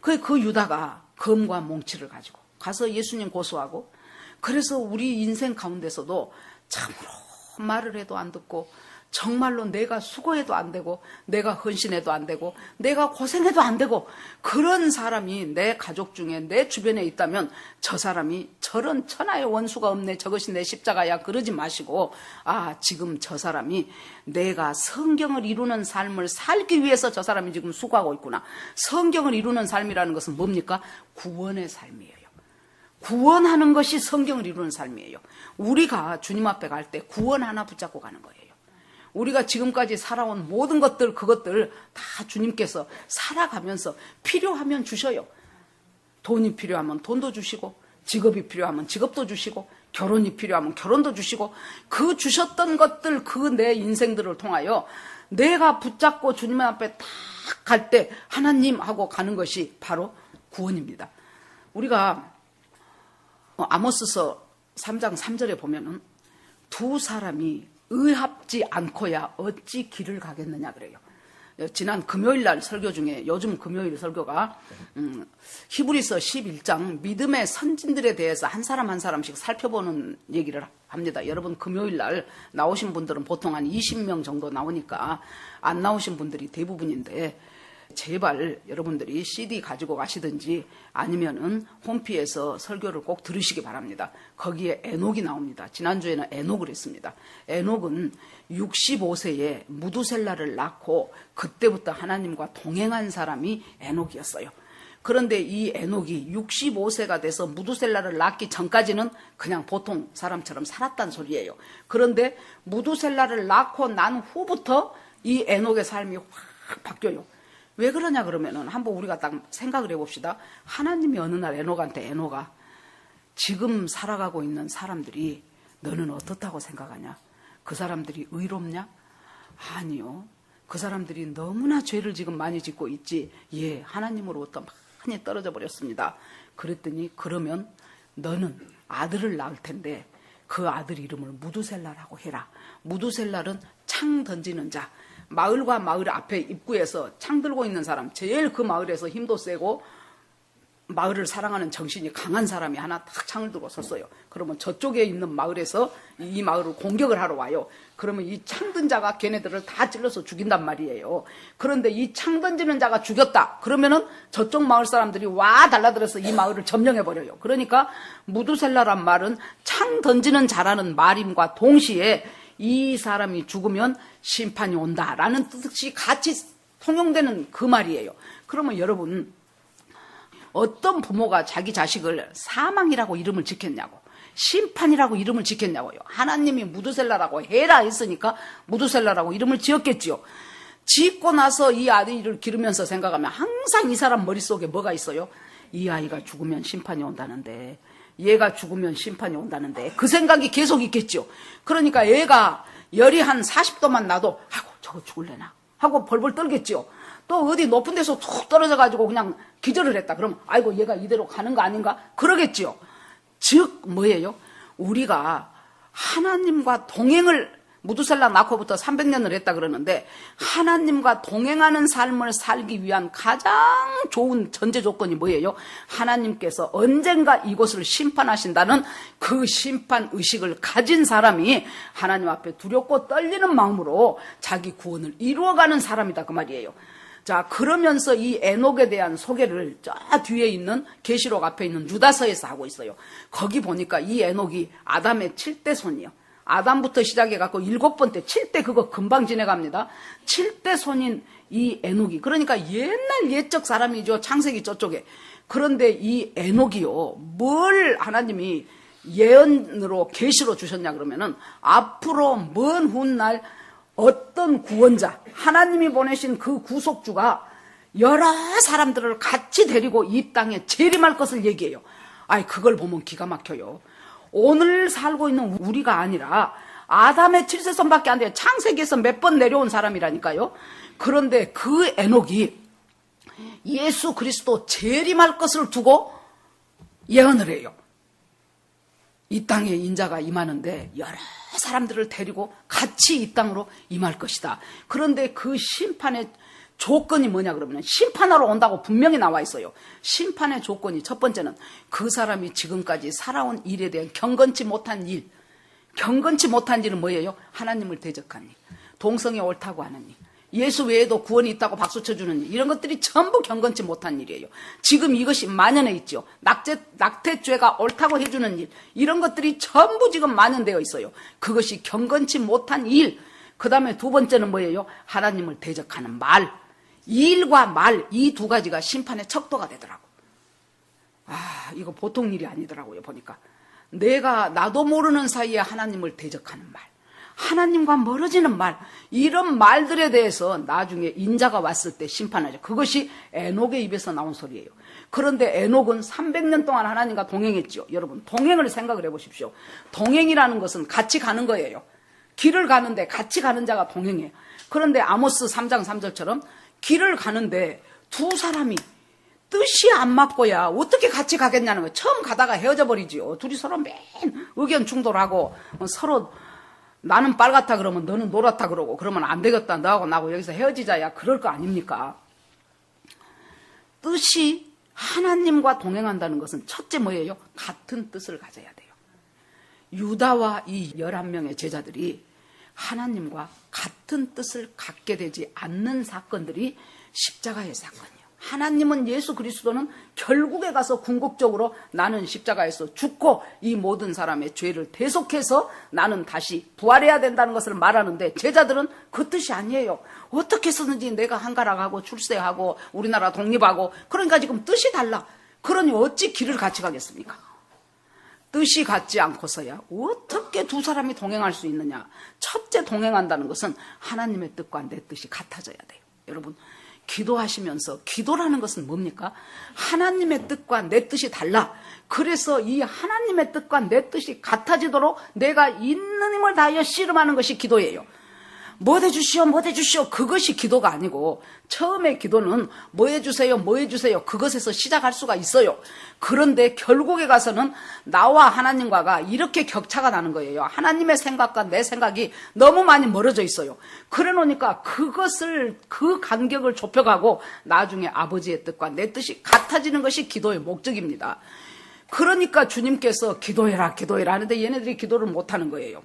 그 유다가 검과 몽치를 가지고 가서 예수님 고소하고, 그래서 우리 인생 가운데서도 참으로 말을 해도 안 듣고, 정말로 내가 수고해도 안 되고, 내가 헌신해도 안 되고, 내가 고생해도 안 되고, 그런 사람이 내 가족 중에 내 주변에 있다면 저 사람이 저런 천하의 원수가 없네, 저것이 내 십자가야, 그러지 마시고, 지금 저 사람이 내가 성경을 이루는 삶을 살기 위해서 저 사람이 지금 수고하고 있구나. 성경을 이루는 삶이라는 것은 뭡니까? 구원의 삶이에요. 구원하는 것이 성경을 이루는 삶이에요. 우리가 주님 앞에 갈 때 구원 하나 붙잡고 가는 거예요. 우리가 지금까지 살아온 모든 것들, 그것들 다 주님께서 살아가면서 필요하면 주셔요. 돈이 필요하면 돈도 주시고, 직업이 필요하면 직업도 주시고, 결혼이 필요하면 결혼도 주시고, 그 주셨던 것들, 그 내 인생들을 통하여 내가 붙잡고 주님 앞에 딱 갈 때 하나님 하고 가는 것이 바로 구원입니다. 우리가 아모스서 3장 3절에 보면은 두 사람이 의합지 않고야 어찌 길을 가겠느냐 그래요. 지난 금요일 날 설교 중에, 요즘 금요일 설교가 히브리서 11장 믿음의 선진들에 대해서 한 사람 한 사람씩 살펴보는 얘기를 합니다. 여러분 금요일 날 나오신 분들은 보통 한 20명 정도 나오니까 안 나오신 분들이 대부분인데, 제발 여러분들이 CD 가지고 가시든지 아니면은 홈피에서 설교를 꼭 들으시기 바랍니다. 거기에 에녹이 나옵니다. 지난주에는 에녹을 했습니다. 에녹은 65세에 무두셀라를 낳고 그때부터 하나님과 동행한 사람이 에녹이었어요. 그런데 이 에녹이 65세가 돼서 무두셀라를 낳기 전까지는 그냥 보통 사람처럼 살았단 소리예요. 그런데 무두셀라를 낳고 난 후부터 이 에녹의 삶이 확 바뀌어요. 왜 그러냐 그러면은 한번 우리가 딱 생각을 해봅시다. 하나님이 어느 날 에녹아, 지금 살아가고 있는 사람들이 너는 어떻다고 생각하냐? 그 사람들이 의롭냐? 아니요. 그 사람들이 너무나 죄를 지금 많이 짓고 있지. 예, 하나님으로부터 많이 떨어져 버렸습니다. 그랬더니 그러면 너는 아들을 낳을 텐데 그 아들 이름을 무두셀라라고 해라. 무두셀라는 창 던지는 자. 마을과 마을 앞에 입구에서 창 들고 있는 사람, 제일 그 마을에서 힘도 세고 마을을 사랑하는 정신이 강한 사람이 하나 딱 창을 들고 섰어요. 그러면 저쪽에 있는 마을에서 이 마을을 공격을 하러 와요. 그러면 이 창든 자가 걔네들을 다 찔러서 죽인단 말이에요. 그런데 이 창 던지는 자가 죽였다. 그러면은 저쪽 마을 사람들이 와 달라들어서 이 마을을 점령해버려요. 그러니까 무두셀라란 말은 창 던지는 자라는 말임과 동시에 이 사람이 죽으면 심판이 온다라는 뜻이 같이 통용되는 그 말이에요. 그러면 여러분, 어떤 부모가 자기 자식을 사망이라고 이름을 짓겠냐고, 심판이라고 이름을 짓겠냐고요. 하나님이 무두셀라라고 해라 했으니까 무두셀라라고 이름을 지었겠지요. 짓고 나서 이 아이를 기르면서 생각하면 항상 이 사람 머릿속에 뭐가 있어요? 이 아이가 죽으면 심판이 온다는데, 얘가 죽으면 심판이 온다는데, 그 생각이 계속 있겠죠. 그러니까 얘가 열이 한 40도만 나도 아이고 저거 죽을래나 하고 벌벌 떨겠죠. 또 어디 높은 데서 툭 떨어져가지고 그냥 기절을 했다. 그럼 아이고 얘가 이대로 가는 거 아닌가? 그러겠지요. 즉 뭐예요? 우리가 하나님과 동행을, 무두셀라 낳고부터 300년을 했다 그러는데, 하나님과 동행하는 삶을 살기 위한 가장 좋은 전제 조건이 뭐예요? 하나님께서 언젠가 이곳을 심판하신다는 그 심판 의식을 가진 사람이 하나님 앞에 두렵고 떨리는 마음으로 자기 구원을 이루어가는 사람이다 그 말이에요. 자, 그러면서 이 에녹에 대한 소개를 저 뒤에 있는 계시록 앞에 있는 유다서에서 하고 있어요. 거기 보니까 이 에녹이 아담의 7대 손이요. 아담부터 시작해갖고 7번째 7대 그거 금방 지내갑니다. 7대 손인 이 에녹이, 그러니까 옛날 옛적 사람이죠. 창세기 저쪽에. 그런데 이 에녹이요, 뭘 하나님이 예언으로 계시로 주셨냐 그러면은, 앞으로 먼 훗날 어떤 구원자, 하나님이 보내신 그 구속주가 여러 사람들을 같이 데리고 이 땅에 재림할 것을 얘기해요. 아이, 그걸 보면 기가 막혀요. 오늘 살고 있는 우리가 아니라 아담의 7세손밖에 안 돼요. 창세기에서 몇 번 내려온 사람이라니까요. 그런데 그 에녹이 예수 그리스도 재림할 것을 두고 예언을 해요. 이 땅에 인자가 임하는데 여러 사람들을 데리고 같이 이 땅으로 임할 것이다. 그런데 그 심판의 조건이 뭐냐 그러면, 심판하러 온다고 분명히 나와 있어요. 심판의 조건이 첫 번째는 그 사람이 지금까지 살아온 일에 대한 경건치 못한 일. 경건치 못한 일은 뭐예요? 하나님을 대적한 일, 동성애 옳다고 하는 일, 예수 외에도 구원이 있다고 박수 쳐주는 일, 이런 것들이 전부 경건치 못한 일이에요. 지금 이것이 만연해 있죠. 낙태죄가 옳다고 해주는 일, 이런 것들이 전부 지금 만연되어 있어요. 그것이 경건치 못한 일. 그 다음에 두 번째는 뭐예요? 하나님을 대적하는 말. 일과 말, 이 두 가지가 심판의 척도가 되더라고. 아, 이거 보통 일이 아니더라고요, 보니까. 나도 모르는 사이에 하나님을 대적하는 말, 하나님과 멀어지는 말, 이런 말들에 대해서 나중에 인자가 왔을 때 심판하죠. 그것이 에녹의 입에서 나온 소리예요. 그런데 에녹은 300년 동안 하나님과 동행했죠. 여러분, 동행을 생각을 해보십시오. 동행이라는 것은 같이 가는 거예요. 길을 가는데 같이 가는 자가 동행해요. 그런데 아모스 3장 3절처럼 길을 가는데 두 사람이 뜻이 안 맞고야 어떻게 같이 가겠냐는 거예요. 처음 가다가 헤어져 버리지요. 둘이 서로 맨 의견 충돌하고 서로 나는 빨갛다 그러면 너는 노랗다 그러고, 그러면 안 되겠다, 너하고 나하고 여기서 헤어지자야, 그럴 거 아닙니까? 뜻이 하나님과 동행한다는 것은 첫째 뭐예요? 같은 뜻을 가져야 돼요. 유다와 이 11명의 제자들이 하나님과 같은 뜻을 갖게 되지 않는 사건들이 십자가의 사건이에요. 하나님은, 예수 그리스도는 결국에 가서 궁극적으로 나는 십자가에서 죽고 이 모든 사람의 죄를 대속해서 나는 다시 부활해야 된다는 것을 말하는데, 제자들은 그 뜻이 아니에요. 어떻게 해서든지 내가 한가락하고 출세하고 우리나라 독립하고, 그러니까 지금 뜻이 달라. 그러니 어찌 길을 같이 가겠습니까? 뜻이 같지 않고서야 어떻게 두 사람이 동행할 수 있느냐. 첫째, 동행한다는 것은 하나님의 뜻과 내 뜻이 같아져야 돼요. 여러분, 기도하시면서, 기도라는 것은 뭡니까? 하나님의 뜻과 내 뜻이 달라. 그래서 이 하나님의 뜻과 내 뜻이 같아지도록 내가 있는 힘을 다하여 씨름하는 것이 기도예요. 뭐 해주시오, 뭐 해주시오. 그것이 기도가 아니고, 처음에 기도는 뭐 해주세요, 뭐 해주세요. 그것에서 시작할 수가 있어요. 그런데 결국에 가서는 나와 하나님과가 이렇게 격차가 나는 거예요. 하나님의 생각과 내 생각이 너무 많이 멀어져 있어요. 그래 놓으니까 그 간격을 좁혀가고 나중에 아버지의 뜻과 내 뜻이 같아지는 것이 기도의 목적입니다. 그러니까 주님께서 기도해라, 기도해라 하는데 얘네들이 기도를 못하는 거예요.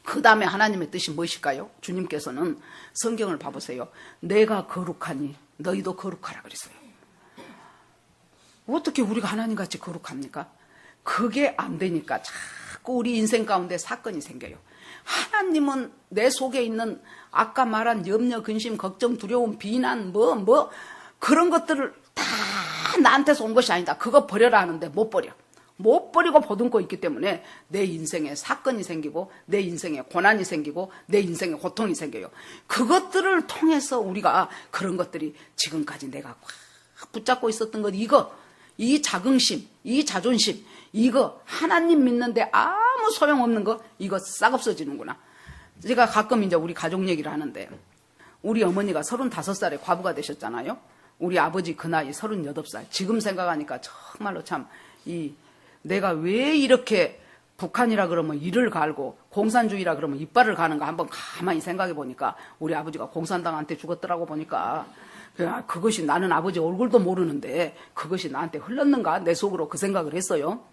그 다음에 하나님의 뜻이 무엇일까요? 주님께서는 성경을 봐보세요. 내가 거룩하니 너희도 거룩하라 그랬어요. 어떻게 우리가 하나님같이 거룩합니까? 그게 안 되니까 자꾸 우리 인생 가운데 사건이 생겨요. 하나님은 내 속에 있는 아까 말한 염려, 근심, 걱정, 두려움, 비난, 그런 것들을 다 나한테서 온 것이 아니다. 그거 버려라 하는데 못 버려. 못 버리고 보듬고 있기 때문에 내 인생에 사건이 생기고 내 인생에 고난이 생기고 내 인생에 고통이 생겨요. 그것들을 통해서 우리가 그런 것들이 지금까지 내가 꽉 붙잡고 있었던 것, 이 자긍심, 이 자존심, 이거 하나님 믿는데 아무 소용없는 거, 이거 싹 없어지는구나. 제가 가끔 이제 우리 가족 얘기를 하는데, 우리 어머니가 35살에 과부가 되셨잖아요. 우리 아버지 그 나이 38살. 지금 생각하니까 정말로 참 내가 왜 이렇게 북한이라 그러면 이를 갈고 공산주의라 그러면 이빨을 가는가 한번 가만히 생각해 보니까 우리 아버지가 공산당한테 죽었더라고 보니까 그것이 나는 아버지 얼굴도 모르는데 그것이 나한테 흘렀는가 내 속으로 그 생각을 했어요.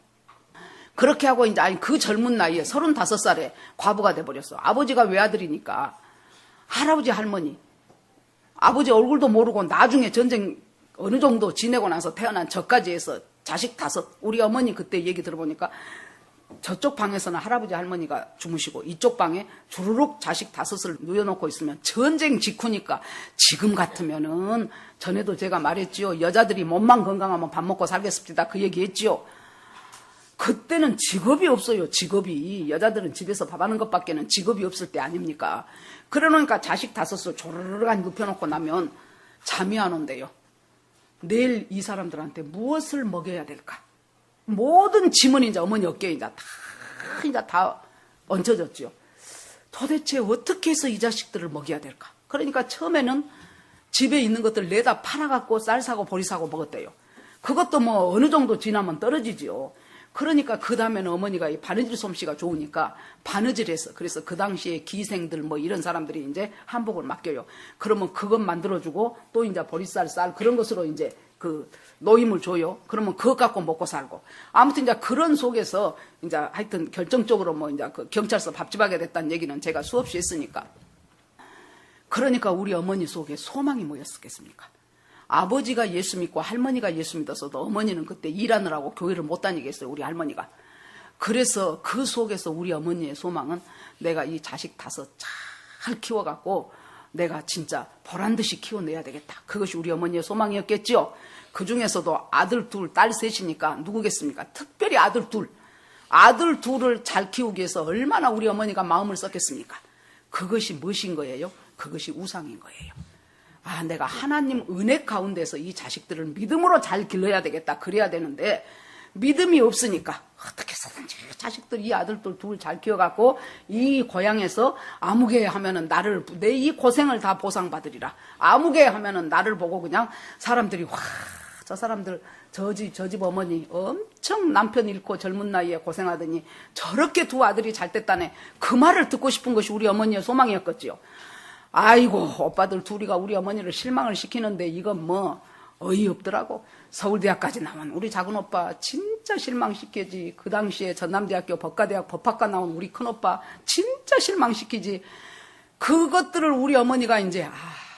그렇게 하고 이제 그 젊은 나이에 35살에 과부가 돼버렸어. 아버지가 외아들이니까 할아버지 할머니 아버지 얼굴도 모르고 나중에 전쟁 어느 정도 지내고 나서 태어난 저까지 해서 자식 5, 우리 어머니 그때 얘기 들어보니까 저쪽 방에서는 할아버지 할머니가 주무시고 이쪽 방에 주르륵 자식 5을 누워놓고 있으면 전쟁 직후니까 지금 같으면은 전에도 제가 말했지요. 여자들이 몸만 건강하면 밥 먹고 살겠습니다. 그 얘기 했지요. 그때는 직업이 없어요. 직업이. 여자들은 집에서 밥하는 것밖에는 직업이 없을 때 아닙니까? 그래 놓으니까 자식 5을 조르르르 눕혀놓고 나면 잠이 안 온대요. 내일 이 사람들한테 무엇을 먹여야 될까? 모든 짐은 이제 어머니 어깨에 이제 다 얹혀졌죠. 도대체 어떻게 해서 이 자식들을 먹여야 될까? 그러니까 처음에는 집에 있는 것들 내다 팔아갖고 쌀 사고 보리 사고 먹었대요. 그것도 뭐 어느 정도 지나면 떨어지지요. 그러니까 그 다음에는 어머니가 이 바느질 솜씨가 좋으니까 바느질해서 그래서 그 당시에 기생들 뭐 이런 사람들이 이제 한복을 맡겨요. 그러면 그것 만들어주고 또 이제 보리쌀 쌀 그런 것으로 이제 그 노임을 줘요. 그러면 그것 갖고 먹고 살고 아무튼 이제 그런 속에서 이제 하여튼 결정적으로 뭐 이제 그 경찰서 밥집하게 됐다는 얘기는 제가 수없이 했으니까. 그러니까 우리 어머니 속에 소망이 뭐였겠습니까? 아버지가 예수 믿고 할머니가 예수 믿었어도 어머니는 그때 일하느라고 교회를 못 다니게 했어요. 우리 할머니가. 그래서 그 속에서 우리 어머니의 소망은 내가 이 자식 5 잘 키워갖고 내가 진짜 보란듯이 키워내야 되겠다. 그것이 우리 어머니의 소망이었겠죠. 그중에서도 아들 2, 딸 3이니까 누구겠습니까? 특별히 아들 2. 아들 2을 잘 키우기 위해서 얼마나 우리 어머니가 마음을 썼겠습니까? 그것이 무엇인 거예요? 그것이 우상인 거예요. 내가 하나님 은혜 가운데서 이 자식들을 믿음으로 잘 길러야 되겠다. 그래야 되는데 믿음이 없으니까 어떻게 해서든지 자식들 이 아들들 2 잘 키워갖고 이 고향에서 아무개 하면은 나를 내 이 고생을 다 보상받으리라. 아무개 하면은 나를 보고 그냥 사람들이 저 사람들 저 집 어머니 엄청 남편 잃고 젊은 나이에 고생하더니 저렇게 2 아들이 잘 됐다네. 그 말을 듣고 싶은 것이 우리 어머니의 소망이었겠지요. 아이고 오빠들 2이가 우리 어머니를 실망을 시키는데 이건 뭐 어이없더라고. 서울대학까지 나온 우리 작은 오빠 진짜 실망시키지. 그 당시에 전남대학교 법과대학 법학과 나온 우리 큰오빠 진짜 실망시키지. 그것들을 우리 어머니가 이제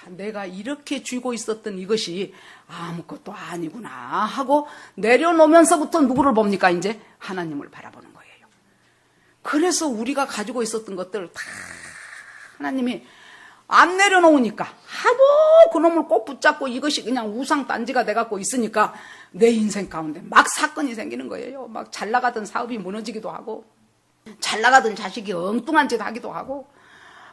내가 이렇게 쥐고 있었던 이것이 아무것도 아니구나 하고 내려놓으면서부터 누구를 봅니까? 이제 하나님을 바라보는 거예요. 그래서 우리가 가지고 있었던 것들 다 하나님이 안 내려놓으니까 하도 그놈을 꼭 붙잡고 이것이 그냥 우상단지가 돼갖고 있으니까 내 인생 가운데 막 사건이 생기는 거예요. 막 잘 나가던 사업이 무너지기도 하고 잘 나가던 자식이 엉뚱한 짓 하기도 하고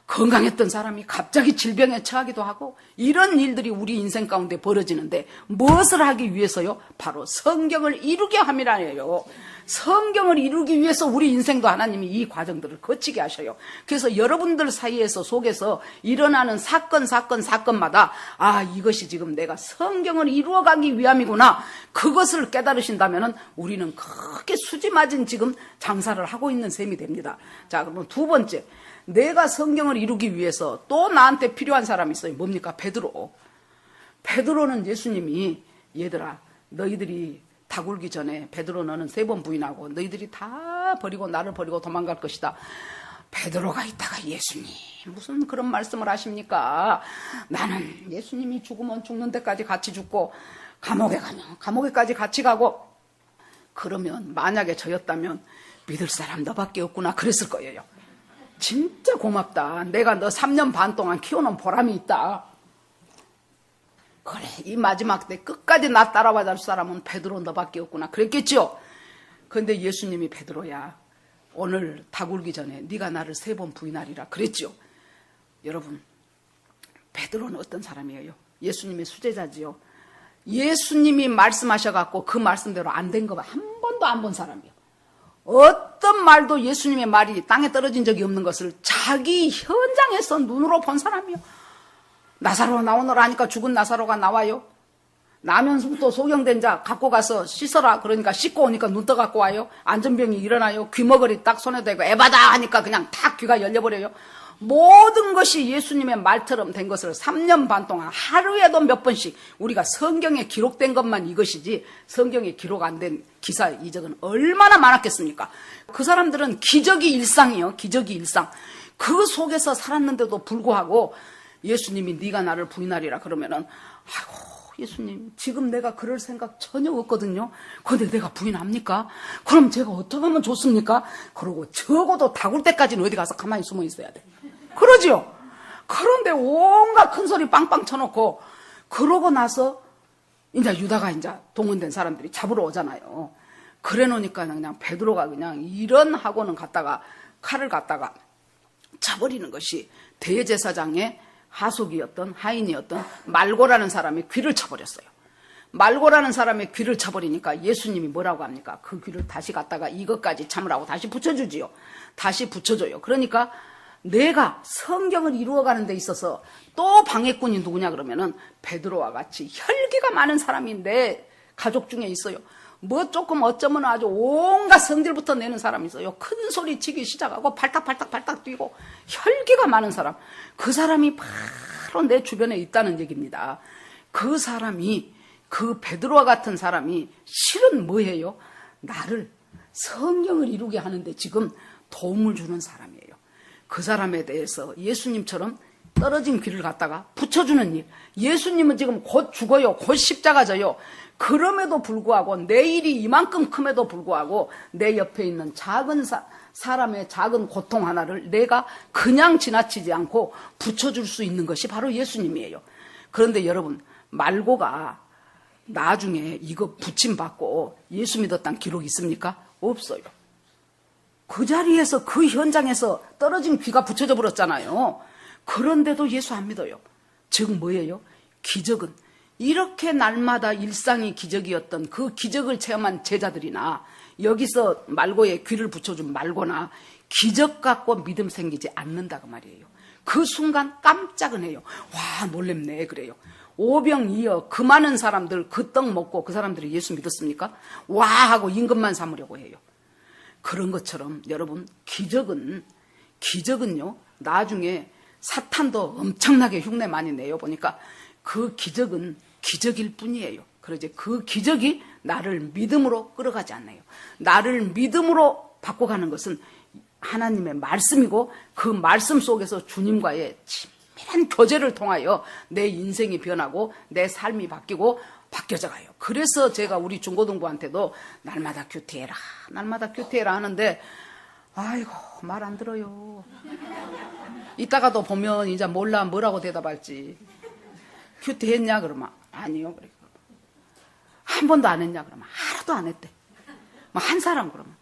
건강했던 사람이 갑자기 질병에 처하기도 하고 이런 일들이 우리 인생 가운데 벌어지는데 무엇을 하기 위해서요? 바로 성경을 이루게 함이라예요. 성경을 이루기 위해서 우리 인생도 하나님이 이 과정들을 거치게 하셔요. 그래서 여러분들 사이에서 속에서 일어나는 사건마다 이것이 지금 내가 성경을 이루어가기 위함이구나. 그것을 깨달으신다면 우리는 크게 수지맞은 지금 장사를 하고 있는 셈이 됩니다. 자, 그러면 두 번째, 내가 성경을 이루기 위해서 또 나한테 필요한 사람이 있어요. 뭡니까? 베드로. 베드로는 예수님이 얘들아 너희들이 다 굴기 전에 베드로 너는 3번 부인하고 너희들이 다 버리고 나를 버리고 도망갈 것이다. 베드로가 있다가 예수님 무슨 그런 말씀을 하십니까? 나는 예수님이 죽으면 죽는 데까지 같이 죽고 감옥에 가면 감옥에까지 같이 가고 그러면 만약에 저였다면 믿을 사람 너밖에 없구나 그랬을 거예요. 진짜 고맙다. 내가 너 3년 반 동안 키워놓은 보람이 있다. 그래 이 마지막 때 끝까지 나 따라와 줄 사람은 베드로 너밖에 없구나 그랬겠죠. 그런데 예수님이 베드로야 오늘 다 굴기 전에 네가 나를 3번 부인하리라 그랬죠. 여러분 베드로는 어떤 사람이에요? 예수님의 수제자지요. 예수님이 말씀하셔갖고 그 말씀대로 안 된 거 한 번도 안 본 사람이에요. 어떤 말도 예수님의 말이 땅에 떨어진 적이 없는 것을 자기 현장에서 눈으로 본 사람이에요. 나사로 나오너라 하니까 죽은 나사로가 나와요. 나면서부터 소경된 자 갖고 가서 씻어라 그러니까 씻고 오니까 눈 떠 갖고 와요. 안전병이 일어나요. 귀머거리 딱 손에 대고 에바다 하니까 그냥 탁 귀가 열려버려요. 모든 것이 예수님의 말처럼 된 것을 3년 반 동안 하루에도 몇 번씩 우리가 성경에 기록된 것만 이것이지 성경에 기록 안 된 기사 이적은 얼마나 많았겠습니까? 그 사람들은 기적이 일상이요. 기적이 일상. 그 속에서 살았는데도 불구하고 예수님이 네가 나를 부인하리라 그러면은 아이고 예수님 지금 내가 그럴 생각 전혀 없거든요. 그런데 내가 부인합니까? 그럼 제가 어떻게 하면 좋습니까? 그러고 적어도 다굴 때까지는 어디 가서 가만히 숨어 있어야 돼. 그러지요. 그런데 온갖 큰 소리 빵빵 쳐놓고 그러고 나서 이제 유다가 이제 동원된 사람들이 잡으러 오잖아요. 그래 놓으니까 그냥 베드로가 그냥 이런 학원은 갔다가 칼을 갖다가 차버리는 것이 대제사장의 하속이었던 하인이었던 말고라는 사람의 귀를 쳐버렸어요. 말고라는 사람의 귀를 쳐버리니까 예수님이 뭐라고 합니까? 그 귀를 다시 갖다가 이것까지 참으라고 다시 붙여주지요. 다시 붙여줘요. 그러니까 내가 성경을 이루어가는 데 있어서 또 방해꾼이 누구냐 그러면은 베드로와 같이 혈기가 많은 사람이 내 가족 중에 있어요. 뭐 조금 어쩌면 아주 온갖 성질부터 내는 사람이 있어요. 큰 소리 치기 시작하고 발딱발딱 뛰고 혈기가 많은 사람. 그 사람이 바로 내 주변에 있다는 얘기입니다. 그 사람이 그 베드로와 같은 사람이 실은 뭐예요? 나를 성경을 이루게 하는데 지금 도움을 주는 사람이에요. 그 사람에 대해서 예수님처럼 떨어진 귀를 갖다가 붙여주는 일. 예수님은 지금 곧 죽어요. 곧 십자가 져요. 그럼에도 불구하고 내 일이 이만큼 큼에도 불구하고 내 옆에 있는 작은 사람의 작은 고통 하나를 내가 그냥 지나치지 않고 붙여줄 수 있는 것이 바로 예수님이에요. 그런데 여러분 말고가 나중에 이거 붙임받고 예수 믿었다는 기록이 있습니까? 없어요. 그 자리에서 그 현장에서 떨어진 귀가 붙여져 버렸잖아요. 그런데도 예수 안 믿어요. 즉 뭐예요? 기적은 이렇게 날마다 일상이 기적이었던 그 기적을 체험한 제자들이나 여기서 말고에 귀를 붙여준 말고나 기적 갖고 믿음 생기지 않는다고 말이에요. 그 순간 깜짝은 해요. 와 놀랍네 그래요. 오병이어 그 많은 사람들 그 떡 먹고 그 사람들이 예수 믿었습니까? 와 하고 임금만 삼으려고 해요. 그런 것처럼 여러분 기적은요 나중에 사탄도 엄청나게 흉내 많이 내요. 보니까 그 기적은 기적일 뿐이에요. 그러지 그 기적이 나를 믿음으로 끌어가지 않아요. 나를 믿음으로 바꿔가는 것은 하나님의 말씀이고 그 말씀 속에서 주님과의 친밀한 교제를 통하여 내 인생이 변하고 내 삶이 바뀌고 바뀌어져 가요. 그래서 제가 우리 중고등부한테도 날마다 큐티해라 날마다 큐티해라 하는데 아이고 말 안 들어요. 이따가도 보면 이제 몰라 뭐라고 대답할지. 큐티했냐 그러면 아니요. 그래. 한 번도 안 했냐 그러면 하나도 안 했대. 한 사람 그러면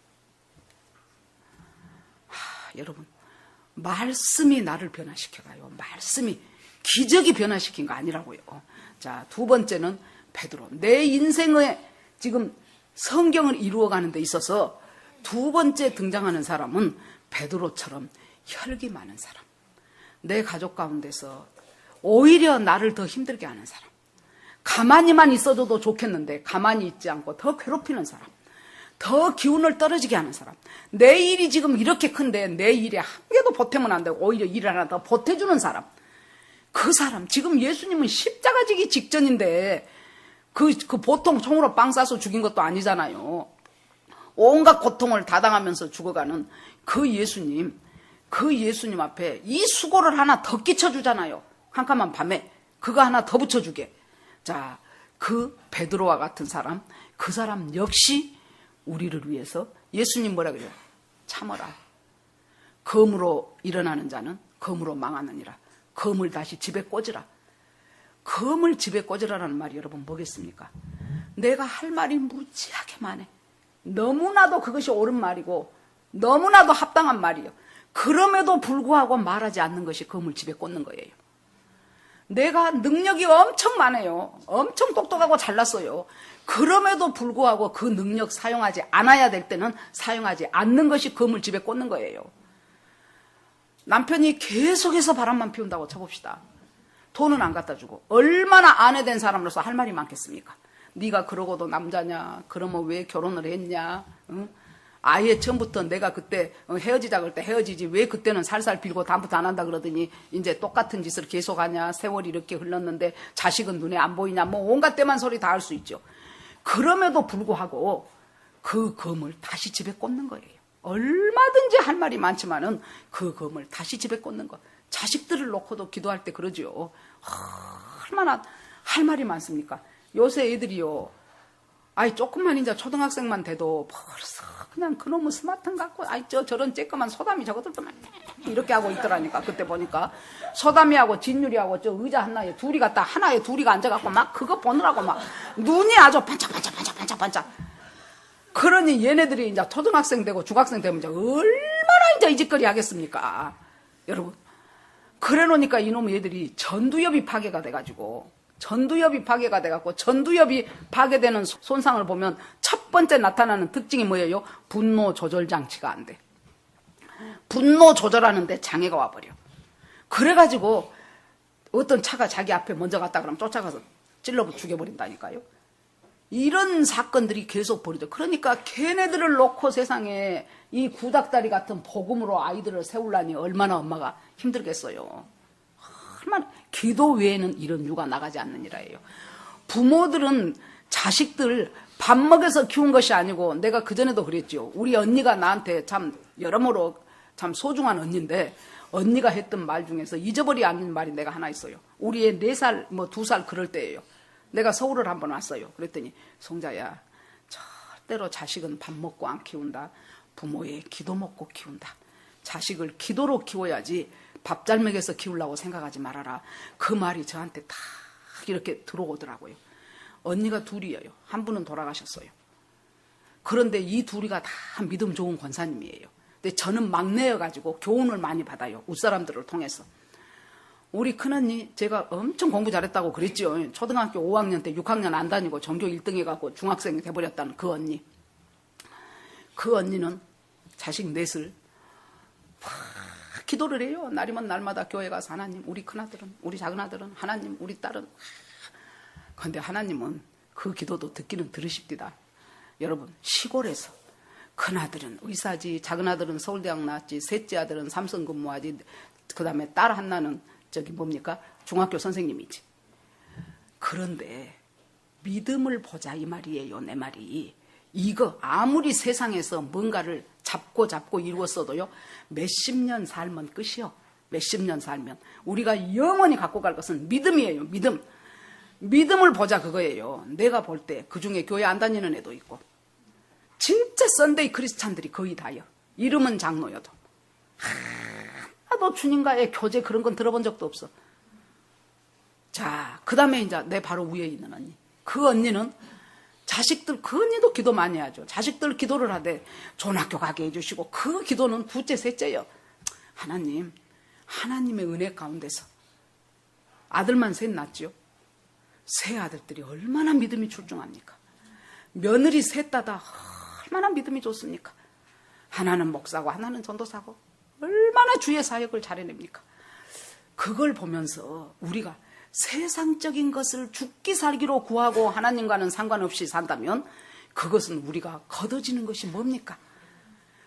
여러분 말씀이 나를 변화시켜가요. 말씀이 기적이 변화시킨 거 아니라고요. 자, 두 번째는 베드로. 내 인생에 지금 성경을 이루어가는 데 있어서 두 번째 등장하는 사람은 베드로처럼 혈기 많은 사람. 내 가족 가운데서 오히려 나를 더 힘들게 하는 사람. 가만히만 있어도 좋겠는데 가만히 있지 않고 더 괴롭히는 사람. 더 기운을 떨어지게 하는 사람. 내 일이 지금 이렇게 큰데 내 일에 한 개도 보태면 안 되고 오히려 일을 하나 더 보태주는 사람. 그 사람, 지금 예수님은 십자가 지기 직전인데 그 보통 총으로 빵 쏴서 죽인 것도 아니잖아요. 온갖 고통을 다 당하면서 죽어가는 그 예수님 앞에 이 수고를 하나 더 끼쳐주잖아요. 캄캄한 밤에 그거 하나 더 붙여주게. 자, 그 베드로와 같은 사람, 그 사람 역시 우리를 위해서 예수님 뭐라 그래요? 참어라. 검으로 일어나는 자는 검으로 망하느니라. 검을 다시 집에 꽂으라. 검을 집에 꽂으라라는 말이 여러분 뭐겠습니까? 내가 할 말이 무지하게 많아. 너무나도 그것이 옳은 말이고 너무나도 합당한 말이에요. 그럼에도 불구하고 말하지 않는 것이 검을 집에 꽂는 거예요. 내가 능력이 엄청 많아요. 엄청 똑똑하고 잘났어요. 그럼에도 불구하고 그 능력 사용하지 않아야 될 때는 사용하지 않는 것이 검을 집에 꽂는 거예요. 남편이 계속해서 바람만 피운다고 쳐봅시다. 돈은 안 갖다 주고 얼마나 아내 된 사람으로서 할 말이 많겠습니까? 네가 그러고도 남자냐? 그러면 왜 결혼을 했냐? 응? 아예 처음부터 내가 그때 헤어지자 그럴 때 헤어지지 왜 그때는 살살 빌고 다음부터 안 한다 그러더니 이제 똑같은 짓을 계속하냐? 세월이 이렇게 흘렀는데 자식은 눈에 안 보이냐? 뭐 온갖 때만 소리 다 할 수 있죠. 그럼에도 불구하고 그 검을 다시 집에 꽂는 거예요. 얼마든지 할 말이 많지만은 그 검을 다시 집에 꽂는 거. 자식들을 놓고도 기도할 때 그러죠. 얼마나 할 말이 많습니까? 요새 애들이요. 아이 조금만 이제 초등학생만 돼도 벌써 그냥 그놈의 스마트폰 갖고 아이 저런 쬐끄만 소담이 저것들도 막 이렇게 하고 있더라니까. 그때 보니까 소담이하고 진율이하고 저 의자 하나에 둘이 갖다 하나에 둘이가 앉아갖고 막 그거 보느라고 막 눈이 아주 반짝반짝. 그러니 얘네들이 이제 초등학생 되고 중학생 되면 이제 얼마나 이제 이 짓거리 하겠습니까? 여러분. 그래 놓으니까 이놈의 애들이 전두엽이 파괴가 돼가지고 전두엽이 파괴되는 손상을 보면 첫 번째 나타나는 특징이 뭐예요? 분노 조절 장치가 안 돼. 분노 조절하는데 장애가 와버려. 그래가지고 어떤 차가 자기 앞에 먼저 갔다 그러면 쫓아가서 찔러 죽여버린다니까요. 이런 사건들이 계속 벌어져. 그러니까 걔네들을 놓고 세상에 이 구닥다리 같은 복음으로 아이들을 세우려니 얼마나 엄마가 힘들겠어요. 얼마나 기도 외에는 이런 유가 나가지 않느니라예요. 부모들은 자식들 밥 먹여서 키운 것이 아니고 내가 그전에도 그랬죠. 우리 언니가 나한테 참 여러모로 참 소중한 언니인데 언니가 했던 말 중에서 잊어버리 않는 말이 내가 하나 있어요. 우리 애 4살 뭐 2살 그럴 때예요. 내가 서울을 한번 왔어요. 그랬더니 송자야 절대로 자식은 밥 먹고 안 키운다. 부모의 기도 먹고 키운다. 자식을 기도로 키워야지 밥 잘 먹여서 키우려고 생각하지 말아라. 그 말이 저한테 딱 이렇게 들어오더라고요. 언니가 둘이에요. 한 분은 돌아가셨어요. 그런데 이 둘이가 다 믿음 좋은 권사님이에요. 근데 저는 막내여가지고 교훈을 많이 받아요. 웃사람들을 통해서. 우리 큰언니 제가 엄청 공부 잘했다고 그랬죠. 초등학교 5학년 때 6학년 안 다니고 전교 1등 해갖고 중학생이 돼버렸다는 그 언니. 그 언니는 자식 넷을 기도를 해요. 날이면 날마다 교회 가서 하나님 우리 큰아들은 우리 작은아들은 하나님 우리 딸은. 그런데 하나님은 그 기도도 듣기는 들으십디다. 여러분 시골에서 큰아들은 의사지 작은아들은 서울대학 나왔지 셋째 아들은 삼성 근무하지 그 다음에 딸 하나는 저기 뭡니까? 중학교 선생님이지. 그런데 믿음을 보자 이 말이에요. 내 말이. 이거 아무리 세상에서 뭔가를 잡고 이루었어도요. 몇십 년 살면 끝이요. 몇십 년 살면. 우리가 영원히 갖고 갈 것은 믿음이에요. 믿음. 믿음을 보자 그거예요. 내가 볼 때 그중에 교회 안 다니는 애도 있고 진짜 썬데이 크리스찬들이 거의 다요. 이름은 장로여도. 너 주님과의 교제 그런 건 들어본 적도 없어. 자, 그 다음에 이제 내 바로 위에 있는 언니. 그 언니는 자식들, 그 언니도 기도 많이 하죠. 자식들 기도를 하되 좋은 학교 가게 해주시고 그 기도는 둘째, 셋째요. 하나님, 하나님의 은혜 가운데서 아들만 셋 낳았죠. 세 아들들이 얼마나 믿음이 출중합니까? 며느리 셋 다다 얼마나 믿음이 좋습니까? 하나는 목사고 하나는 전도사고 얼마나 주의 사역을 잘해냅니까? 그걸 보면서 우리가 세상적인 것을 죽기 살기로 구하고 하나님과는 상관없이 산다면 그것은 우리가 거둬지는 것이 뭡니까?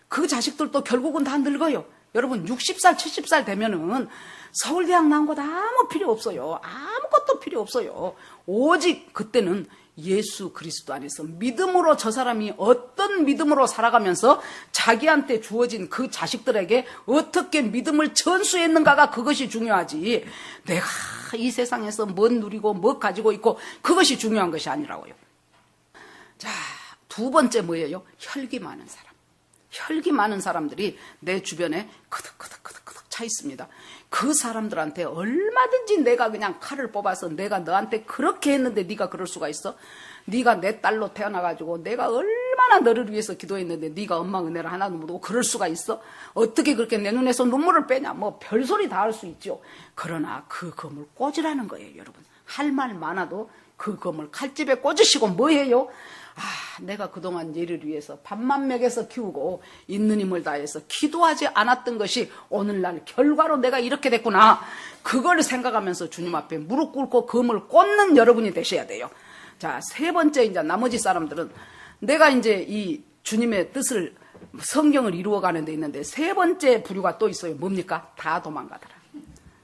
그 자식들도 결국은 다 늙어요. 여러분 60살 70살 되면은 서울대학 나온 거 아무 필요 없어요. 아무것도 필요 없어요. 오직 그때는 예수 그리스도 안에서 믿음으로 저 사람이 어떤 믿음으로 살아가면서 자기한테 주어진 그 자식들에게 어떻게 믿음을 전수했는가가 그것이 중요하지, 내가 이 세상에서 뭐 누리고 뭐 가지고 있고 그것이 중요한 것이 아니라고요. 자, 두 번째 뭐예요? 혈기 많은 사람. 혈기 많은 사람들이 내 주변에 크득크득크득크득 차 있습니다. 그 사람들한테 얼마든지 내가 그냥 칼을 뽑아서 내가 너한테 그렇게 했는데 네가 그럴 수가 있어? 네가 내 딸로 태어나가지고 내가 얼마나 너를 위해서 기도했는데 네가 엄마 은혜를 하나도 모르고 그럴 수가 있어? 어떻게 그렇게 내 눈에서 눈물을 빼냐? 뭐 별소리 다 할 수 있죠. 그러나 그 검을 꽂으라는 거예요. 여러분, 할 말 많아도 그 검을 칼집에 꽂으시고 뭐해요? 내가 그동안 얘를 위해서 밥만 먹여서 키우고 있는 힘을 다해서 기도하지 않았던 것이 오늘날 결과로 내가 이렇게 됐구나. 그걸 생각하면서 주님 앞에 무릎 꿇고 검을 꽂는 여러분이 되셔야 돼요. 자, 세 번째, 이제 나머지 사람들은 내가 이제 이 주님의 뜻을, 성경을 이루어가는 데 있는데 세 번째 부류가 또 있어요. 뭡니까? 다 도망가더라.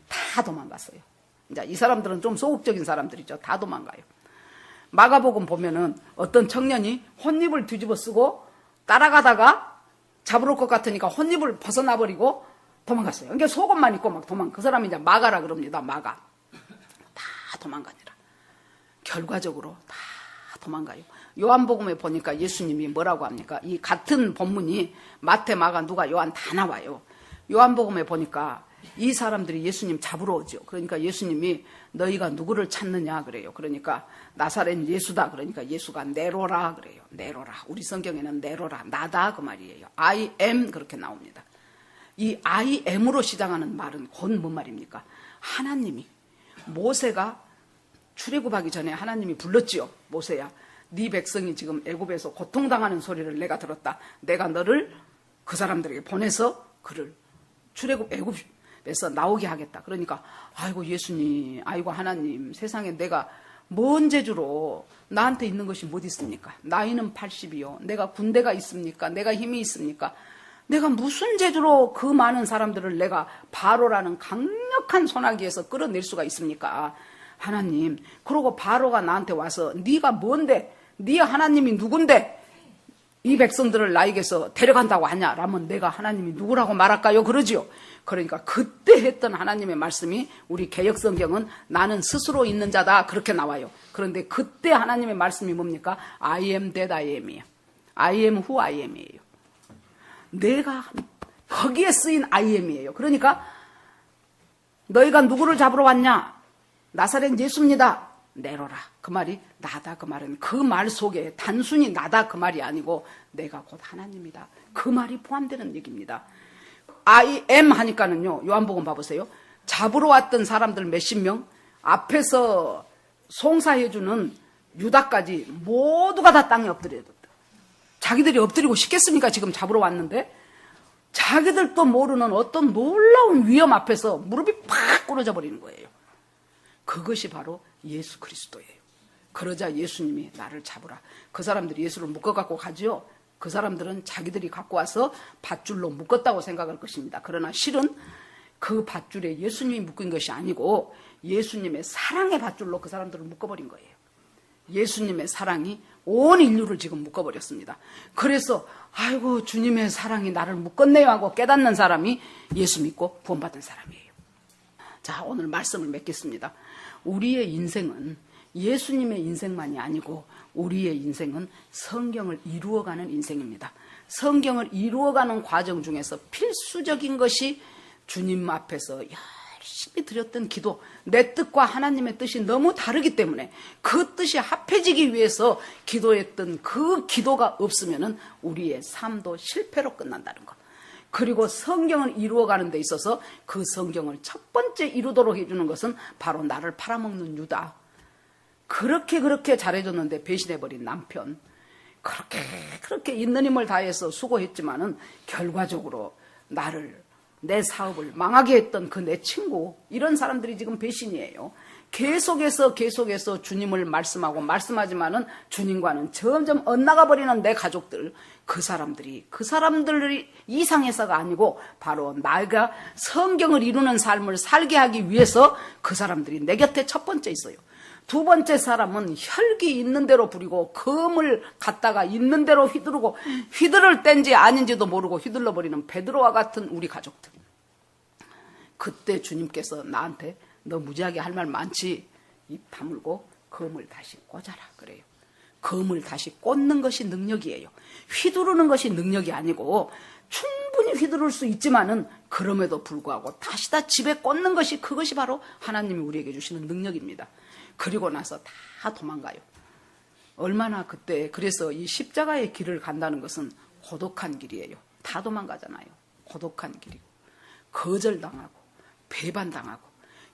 다 도망갔어요. 이제 이 사람들은 좀 소극적인 사람들이죠. 다 도망가요. 마가복음 보면은 어떤 청년이 혼입을 뒤집어 쓰고 따라가다가 잡으러 올 것 같으니까 혼입을 벗어나버리고 도망갔어요. 그러니까 속옷만 입고 막 그 사람이 이제 마가라 그럽니다. 마가. 다 도망가니라. 결과적으로 다 도망가요. 요한복음에 보니까 예수님이 뭐라고 합니까? 이 같은 본문이 마태, 마가, 누가, 요한 다 나와요. 요한복음에 보니까 이 사람들이 예수님 잡으러 오죠. 그러니까 예수님이 너희가 누구를 찾느냐 그래요. 그러니까 나사렛 예수다. 그러니까 예수가 네로라 그래요. 네로라. 우리 성경에는 네로라, 나다 그 말이에요. I am 그렇게 나옵니다. 이 I am으로 시작하는 말은 곧 뭔 말입니까? 하나님이, 모세가 출애굽하기 전에 하나님이 불렀지요. 모세야, 네 백성이 지금 애굽에서 고통당하는 소리를 내가 들었다. 내가 너를 그 사람들에게 보내서 그를 출애굽 애굽에서 나오게 하겠다. 그러니까 아이고 예수님, 아이고 하나님, 세상에 내가 뭔 재주로 나한테 있는 것이 못 있습니까? 나이는 80이요. 내가 군대가 있습니까? 내가 힘이 있습니까? 내가 무슨 재주로 그 많은 사람들을 내가 바로라는 강력한 소나기에서 끌어낼 수가 있습니까? 하나님, 그러고 바로가 나한테 와서 네가 뭔데? 네 하나님이 누군데 이 백성들을 나에게서 데려간다고 하냐? 라면 내가 하나님이 누구라고 말할까요? 그러지요. 그러니까 그때 했던 하나님의 말씀이 우리 개역성경은 나는 스스로 있는 자다 그렇게 나와요. 그런데 그때 하나님의 말씀이 뭡니까? I am that I am이에요. I am who I am이에요. 내가 거기에 쓰인 I am이에요. 그러니까 너희가 누구를 잡으러 왔냐? 나사렛 예수입니다. 내로라. 그 말이 나다. 그 말은 그 말 속에 단순히 나다 그 말이 아니고 내가 곧 하나님이다. 그 말이 포함되는 얘기입니다. I am 하니까는요. 요한복음 봐보세요. 잡으러 왔던 사람들 몇십 명, 앞에서 송사해주는 유다까지 모두가 다 땅에 엎드려야 된다. 자기들이 엎드리고 싶겠습니까? 지금 잡으러 왔는데. 자기들도 모르는 어떤 놀라운 위험 앞에서 무릎이 팍 꿇어져 버리는 거예요. 그것이 바로 예수 그리스도예요. 그러자 예수님이 나를 잡으라. 그 사람들이 예수를 묶어갖고 가죠. 그 사람들은 자기들이 갖고 와서 밧줄로 묶었다고 생각할 것입니다. 그러나 실은 그 밧줄에 예수님이 묶인 것이 아니고 예수님의 사랑의 밧줄로 그 사람들을 묶어버린 거예요. 예수님의 사랑이 온 인류를 지금 묶어버렸습니다. 그래서 아이고 주님의 사랑이 나를 묶었네요 하고 깨닫는 사람이 예수 믿고 구원받은 사람이에요. 자, 오늘 말씀을 맺겠습니다. 우리의 인생은 예수님의 인생만이 아니고 우리의 인생은 성경을 이루어가는 인생입니다. 성경을 이루어가는 과정 중에서 필수적인 것이 주님 앞에서 열심히 드렸던 기도, 내 뜻과 하나님의 뜻이 너무 다르기 때문에 그 뜻이 합해지기 위해서 기도했던 그 기도가 없으면 우리의 삶도 실패로 끝난다는 것. 그리고 성경을 이루어가는 데 있어서 그 성경을 첫 번째 이루도록 해주는 것은 바로 나를 팔아먹는 유다. 그렇게 잘해줬는데 배신해버린 남편. 그렇게 있는 힘을 다해서 수고했지만은 결과적으로 내 사업을 망하게 했던 그 내 친구, 이런 사람들이 지금 배신이에요. 계속해서 주님을 말씀하지만은 주님과는 점점 엇나가 버리는 내 가족들, 그 사람들이 이상해서가 아니고 바로 내가 성경을 이루는 삶을 살게 하기 위해서 그 사람들이 내 곁에 첫 번째 있어요. 두 번째 사람은 혈기 있는 대로 부리고 금을 갖다가 있는 대로 휘두르고 휘두를 땐지 아닌지도 모르고 휘둘러 버리는 베드로와 같은 우리 가족들. 그때 주님께서 나한테 너 무지하게 할 말 많지? 입 다물고 검을 다시 꽂아라 그래요. 검을 다시 꽂는 것이 능력이에요. 휘두르는 것이 능력이 아니고 충분히 휘두를 수 있지만은 그럼에도 불구하고 다시 다 집에 꽂는 것이, 그것이 바로 하나님이 우리에게 주시는 능력입니다. 그리고 나서 다 도망가요. 얼마나 그때, 그래서 이 십자가의 길을 간다는 것은 고독한 길이에요. 다 도망가잖아요. 고독한 길이고 거절당하고 배반당하고,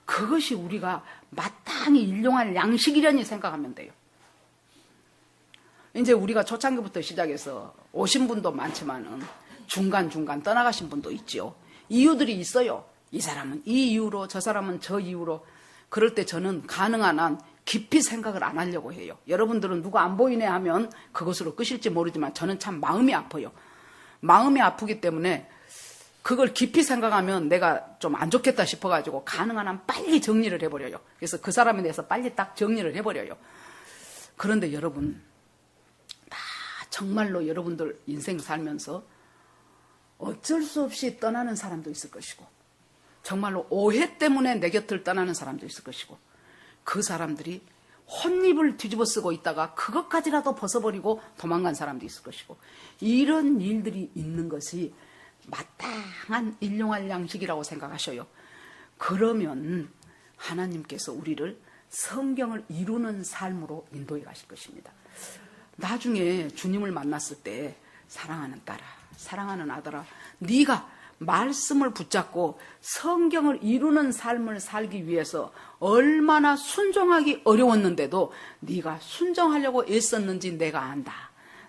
그것이 우리가 마땅히 일용할 양식이려니 생각하면 돼요. 이제 우리가 초창기부터 시작해서 오신 분도 많지만은 중간중간 떠나가신 분도 있죠. 이유들이 있어요. 이 사람은 이 이유로, 저 사람은 저 이유로. 그럴 때 저는 가능한 한 깊이 생각을 안 하려고 해요. 여러분들은 누가 안 보이네 하면 그것으로 끝일지 모르지만 저는 참 마음이 아파요. 마음이 아프기 때문에 그걸 깊이 생각하면 내가 좀 안 좋겠다 싶어가지고 가능한 한 빨리 정리를 해버려요. 그래서 그 사람에 대해서 빨리 딱 정리를 해버려요. 그런데 여러분, 다 정말로 여러분들 인생 살면서 어쩔 수 없이 떠나는 사람도 있을 것이고, 정말로 오해 때문에 내 곁을 떠나는 사람도 있을 것이고, 그 사람들이 혼입을 뒤집어 쓰고 있다가 그것까지라도 벗어버리고 도망간 사람도 있을 것이고, 이런 일들이 있는 것이 마땅한 일용할 양식이라고 생각하셔요. 그러면 하나님께서 우리를 성경을 이루는 삶으로 인도해 가실 것입니다. 나중에 주님을 만났을 때 사랑하는 딸아, 사랑하는 아들아, 네가 말씀을 붙잡고 성경을 이루는 삶을 살기 위해서 얼마나 순종하기 어려웠는데도 네가 순종하려고 애썼는지 내가 안다.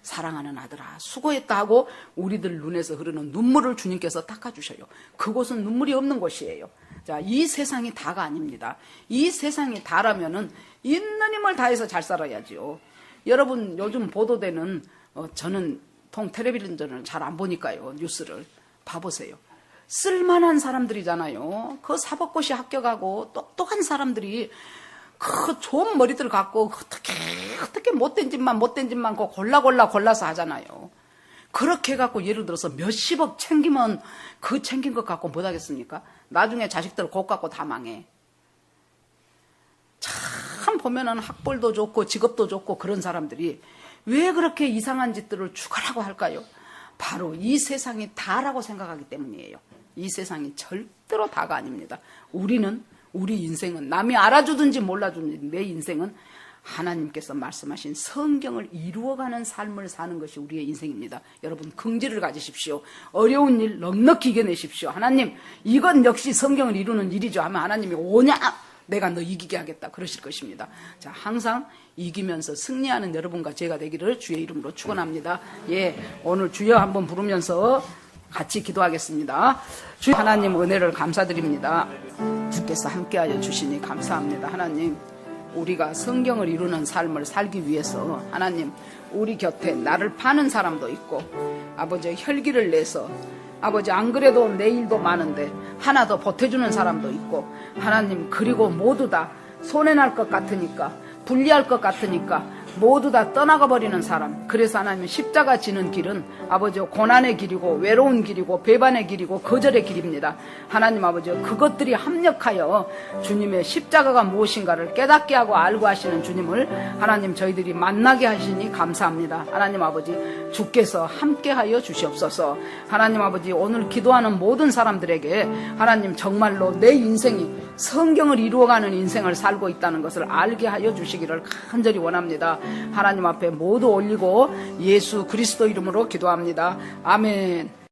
사랑하는 아들아, 수고했다 하고 우리들 눈에서 흐르는 눈물을 주님께서 닦아주셔요. 그곳은 눈물이 없는 곳이에요. 자, 이 세상이 다가 아닙니다. 이 세상이 다라면은 있는 힘을 다해서 잘 살아야지요. 여러분, 요즘 보도되는 저는 텔레비전을 잘 안 보니까요, 뉴스를 봐보세요. 쓸만한 사람들이잖아요. 그 사법고시 합격하고 똑똑한 사람들이 그 좋은 머리들 갖고 어떻게 못된 짓만 그 골라서 하잖아요. 그렇게 해갖고 예를 들어서 몇십억 챙기면 그 챙긴 것 갖고 못하겠습니까? 나중에 자식들 곧 갖고 다 망해. 참 보면은 학벌도 좋고 직업도 좋고 그런 사람들이 왜 그렇게 이상한 짓들을 죽으라고 할까요? 바로 이 세상이 다라고 생각하기 때문이에요. 이 세상이 절대로 다가 아닙니다. 우리 인생은 남이 알아주든지 몰라주든지 내 인생은 하나님께서 말씀하신 성경을 이루어가는 삶을 사는 것이 우리의 인생입니다. 여러분, 긍지를 가지십시오. 어려운 일 넉넉히 이겨내십시오. 하나님, 이건 역시 성경을 이루는 일이죠 하면 하나님이 오냐? 내가 너 이기게 하겠다 그러실 것입니다. 자, 항상 이기면서 승리하는 여러분과 제가 되기를 주의 이름으로 축원합니다. 예, 오늘 주여 한번 부르면서 같이 기도하겠습니다. 주 하나님 은혜를 감사드립니다. 주께서 함께하여 주시니 감사합니다. 하나님, 우리가 성경을 이루는 삶을 살기 위해서 하나님, 우리 곁에 나를 파는 사람도 있고 아버지 혈기를 내서 아버지 안 그래도 내일도 많은데 하나 더 보태주는 사람도 있고 하나님, 그리고 모두 다 손해날 것 같으니까 불리할 것 같으니까 모두 다 떠나가 버리는 사람. 그래서 하나님, 십자가 지는 길은 아버지 고난의 길이고 외로운 길이고 배반의 길이고 거절의 길입니다. 하나님 아버지, 그것들이 합력하여 주님의 십자가가 무엇인가를 깨닫게 하고 알고 하시는 주님을 하나님 저희들이 만나게 하시니 감사합니다. 하나님 아버지, 주께서 함께하여 주시옵소서. 하나님 아버지, 오늘 기도하는 모든 사람들에게 하나님 정말로 내 인생이 성경을 이루어가는 인생을 살고 있다는 것을 알게 하여 주시기를 간절히 원합니다. 하나님 앞에 모두 올리고 예수 그리스도 이름으로 기도합니다. 아멘.